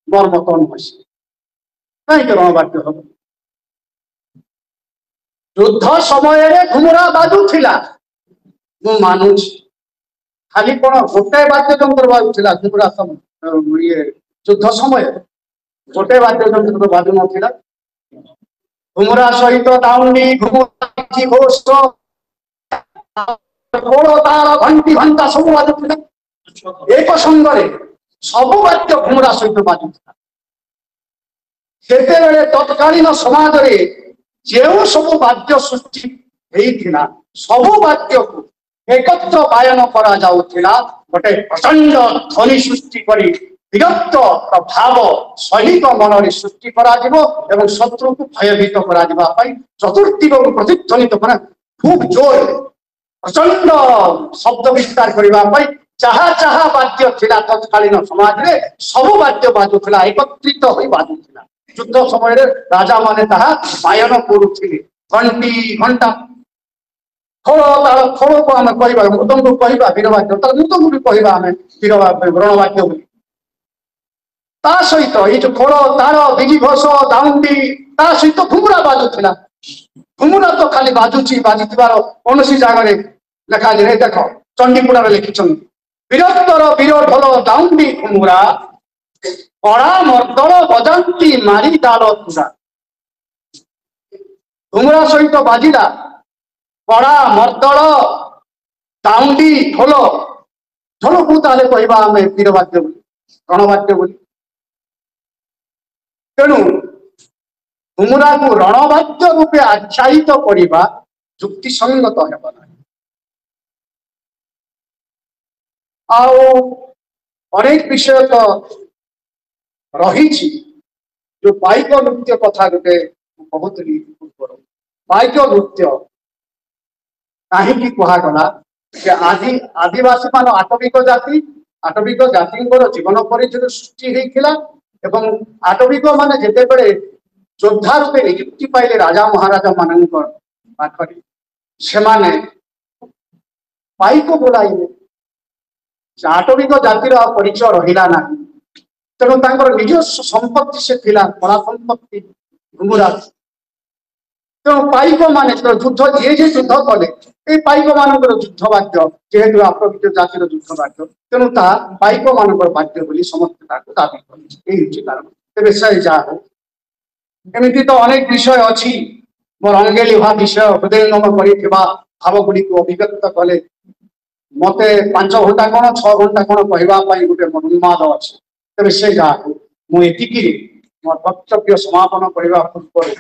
ମୋର ମତ ନୁହେଁ। କାହିଁକି ରଣବାଦ୍ୟ ହବ? ଯୁଦ୍ଧ ସମୟରେ ଘୁମୁରା ବାଜୁଥିଲା, ମୁଁ ମାନୁଛି। ଖାଲି କଣ ଗୋଟାଏ ବାଦ୍ୟଯନ୍ତ୍ର ବାଜୁଥିଲା ଘୁମୁରା ଯୁଦ୍ଧ ସମୟରେ? ଗୋଟେ ବାଦ୍ୟଯନ୍ତ୍ର ବାଜୁ ନଥିଲା। ଘୁମୁରା ସହିତ ଦାଉଣ୍ଡି, ଘୁମୁରା ଘୋଷ, ତାଳ, ଘଣ୍ଟି ଘଣ୍ଟା ସବୁ ବାଜୁଥିଲା ଏକ ସଙ୍ଗରେ। ସବୁ ବାଦ୍ୟ ଘୁମୁରା ସହିତ ବାଜୁଥିଲା। ସେତେବେଳେ ତତ୍କାଳୀନ ସମାଜରେ ଯେଉଁ ସବୁ ବାଦ୍ୟ ସୃଷ୍ଟି ହେଇଥିଲା, ସବୁ ବାଦ୍ୟକୁ एकत्र गायन करा जाउथिला। गोटे प्रचंड ध्वनि सृष्टि करी विरक्त भाव सहित मन सृष्टि करा जिवो एवं शत्रु को भयभीत करा जिबा पई चतुर्दिग को प्रतिध्वनित करा खूब जोर प्रचंड शब्द विस्तार करबा पई चाहा चाहा वाद्य थिला। तत्कालीन समाज रे सब वाद्य बाजुथिला, एकत्रित होई बाजुथिला। ଯୁଦ୍ଧ ସମୟରେ ରାଜା ମାନେ ତାହା ପାୟନ କରୁଥିଲେ ଘଣ୍ଟି ଘଣ୍ଟା ଖୋଳ ତାଳ ଖୋଳକୁ ଆମେ କହିବା ମୃଦଙ୍କୁ କହିବା ବୀରବାଦ୍ୟ ତାର ମୃଦଙ୍କୁ ବି କହିବା ଆମେ ବ୍ରଣବାଦ୍ୟ ବୋଲି ତା ସହିତ ଏଇ ଯୋଉ ଖୋଳ ତାଳ ବିଘିଘୋଷ ଦାଉଣ୍ଡି ତା ସହିତ ଘୁମୁରା ବାଜୁଥିଲା ଘୁମୁରା ତ ଖାଲି ବାଜୁଛି ବାଜିଥିବାର କୌଣସି ଜାଗାରେ ଲେଖାଯାଏ ଦେଖ ଚଣ୍ଡୀପୁରାରେ ଲେଖିଛନ୍ତି ବୀରତ୍ୱର ବୀର ଢୋଲ ଦାଉଣ୍ଡି ଘୁମୁରା କଳା ମର୍ଦ୍ଦଳ ବଜାନ୍ତି ମାରି ଡାଳ ତୁରା ଘୁମୁରା ସହିତ ବାଜିଲା କଳା ମର୍ଦ୍ଦଳ ଦାଉଣ୍ଡି ଢୋଲ ଢୋଲକୁ ତାହେଲେ କହିବା ଆମେ ବୀରବାଦ୍ୟ ବୋଲି ରଣବାଦ୍ୟ ବୋଲି ତେଣୁ ଘୁମୁରାକୁ ରଣବାଦ୍ୟ ରୂପେ ଆଖ୍ୟାୟିତ କରିବା ଯୁକ୍ତିସଙ୍ଗତ ହେବ ନାହିଁ ଆଉ ଅନେକ ବିଷୟ ତ ରହିଛି ଯୋଉ ପାଇକ ନୃତ୍ୟ କଥା ଗୋଟେ କହୁଥିଲି ପୂର୍ବରୁ ପାଇକ ନୃତ୍ୟ କାହିଁକି କୁହାଗଲା ଯେ ଆଦିବାସୀ ମାନ ଆଟବିକ ଜାତିଙ୍କର ଜୀବନ ପରିଚୟ ସୃଷ୍ଟି ହେଇଥିଲା ଏବଂ ଆଟବିକ ମାନେ ଯେତେବେଳେ ଯୋଦ୍ଧା ରୂପେ ନିଯୁକ୍ତି ପାଇଲେ ରାଜା ମହାରାଜା ମାନଙ୍କ ପାଖରେ ସେମାନେ ପାଇକ ବୋଲାଇଲେ ଆଟବିକ ଜାତିର ପରିଚୟ ରହିଲା ନାହିଁ ତେଣୁ ତାଙ୍କର ନିଜସ୍ୱ ସମ୍ପତ୍ତି ସେ ଥିଲା କଳା ସମ୍ପତ୍ତି ଘୁମୁରା ତେଣୁ ପାଇକ ମାନେ ଯୁଦ୍ଧ ଯିଏ ଯିଏ ଯୁଦ୍ଧ କଲେ এই ପାଇକ ମାନଙ୍କର ଯୁଦ୍ଧ ବାଦ୍ୟ ଯେହେତୁ ଆଟବିକ ଜାତିର ଯୁଦ୍ଧ ବାଦ୍ୟ ତେଣୁ ତାହା ପାଇକ ମାନଙ୍କର ବାଦ୍ୟ ବୋଲି ସମସ୍ତେ ତାକୁ ଦାବି କଲେ ଏଇ ହେଉଛି କାରଣ ତେବେ ସେ ଯାହା ହଉ ଏମିତି ତ ଅନେକ ବିଷୟ ଅଛି ମୋର ଅଙ୍ଗେ ଲିଭା ବିଷୟ ହୃଦୟଙ୍ଗମ କରିଥିବା ଭାବ ଗୁଡ଼ିକୁ ଅଭିବ୍ୟକ୍ତ କଲେ ମତେ 5 ଘଣ୍ଟା କଣ 6 ଘଣ୍ଟା କଣ କହିବା ପାଇଁ ଗୋଟେ ଉନ୍ମାଦ ଅଛି ତେବେ ସେ ଯାହା ହଉ ମୁଁ ଏତିକିରେ ମୋର ବକ୍ତବ୍ୟ ସମାପନ କରିବା ପୂର୍ବରୁ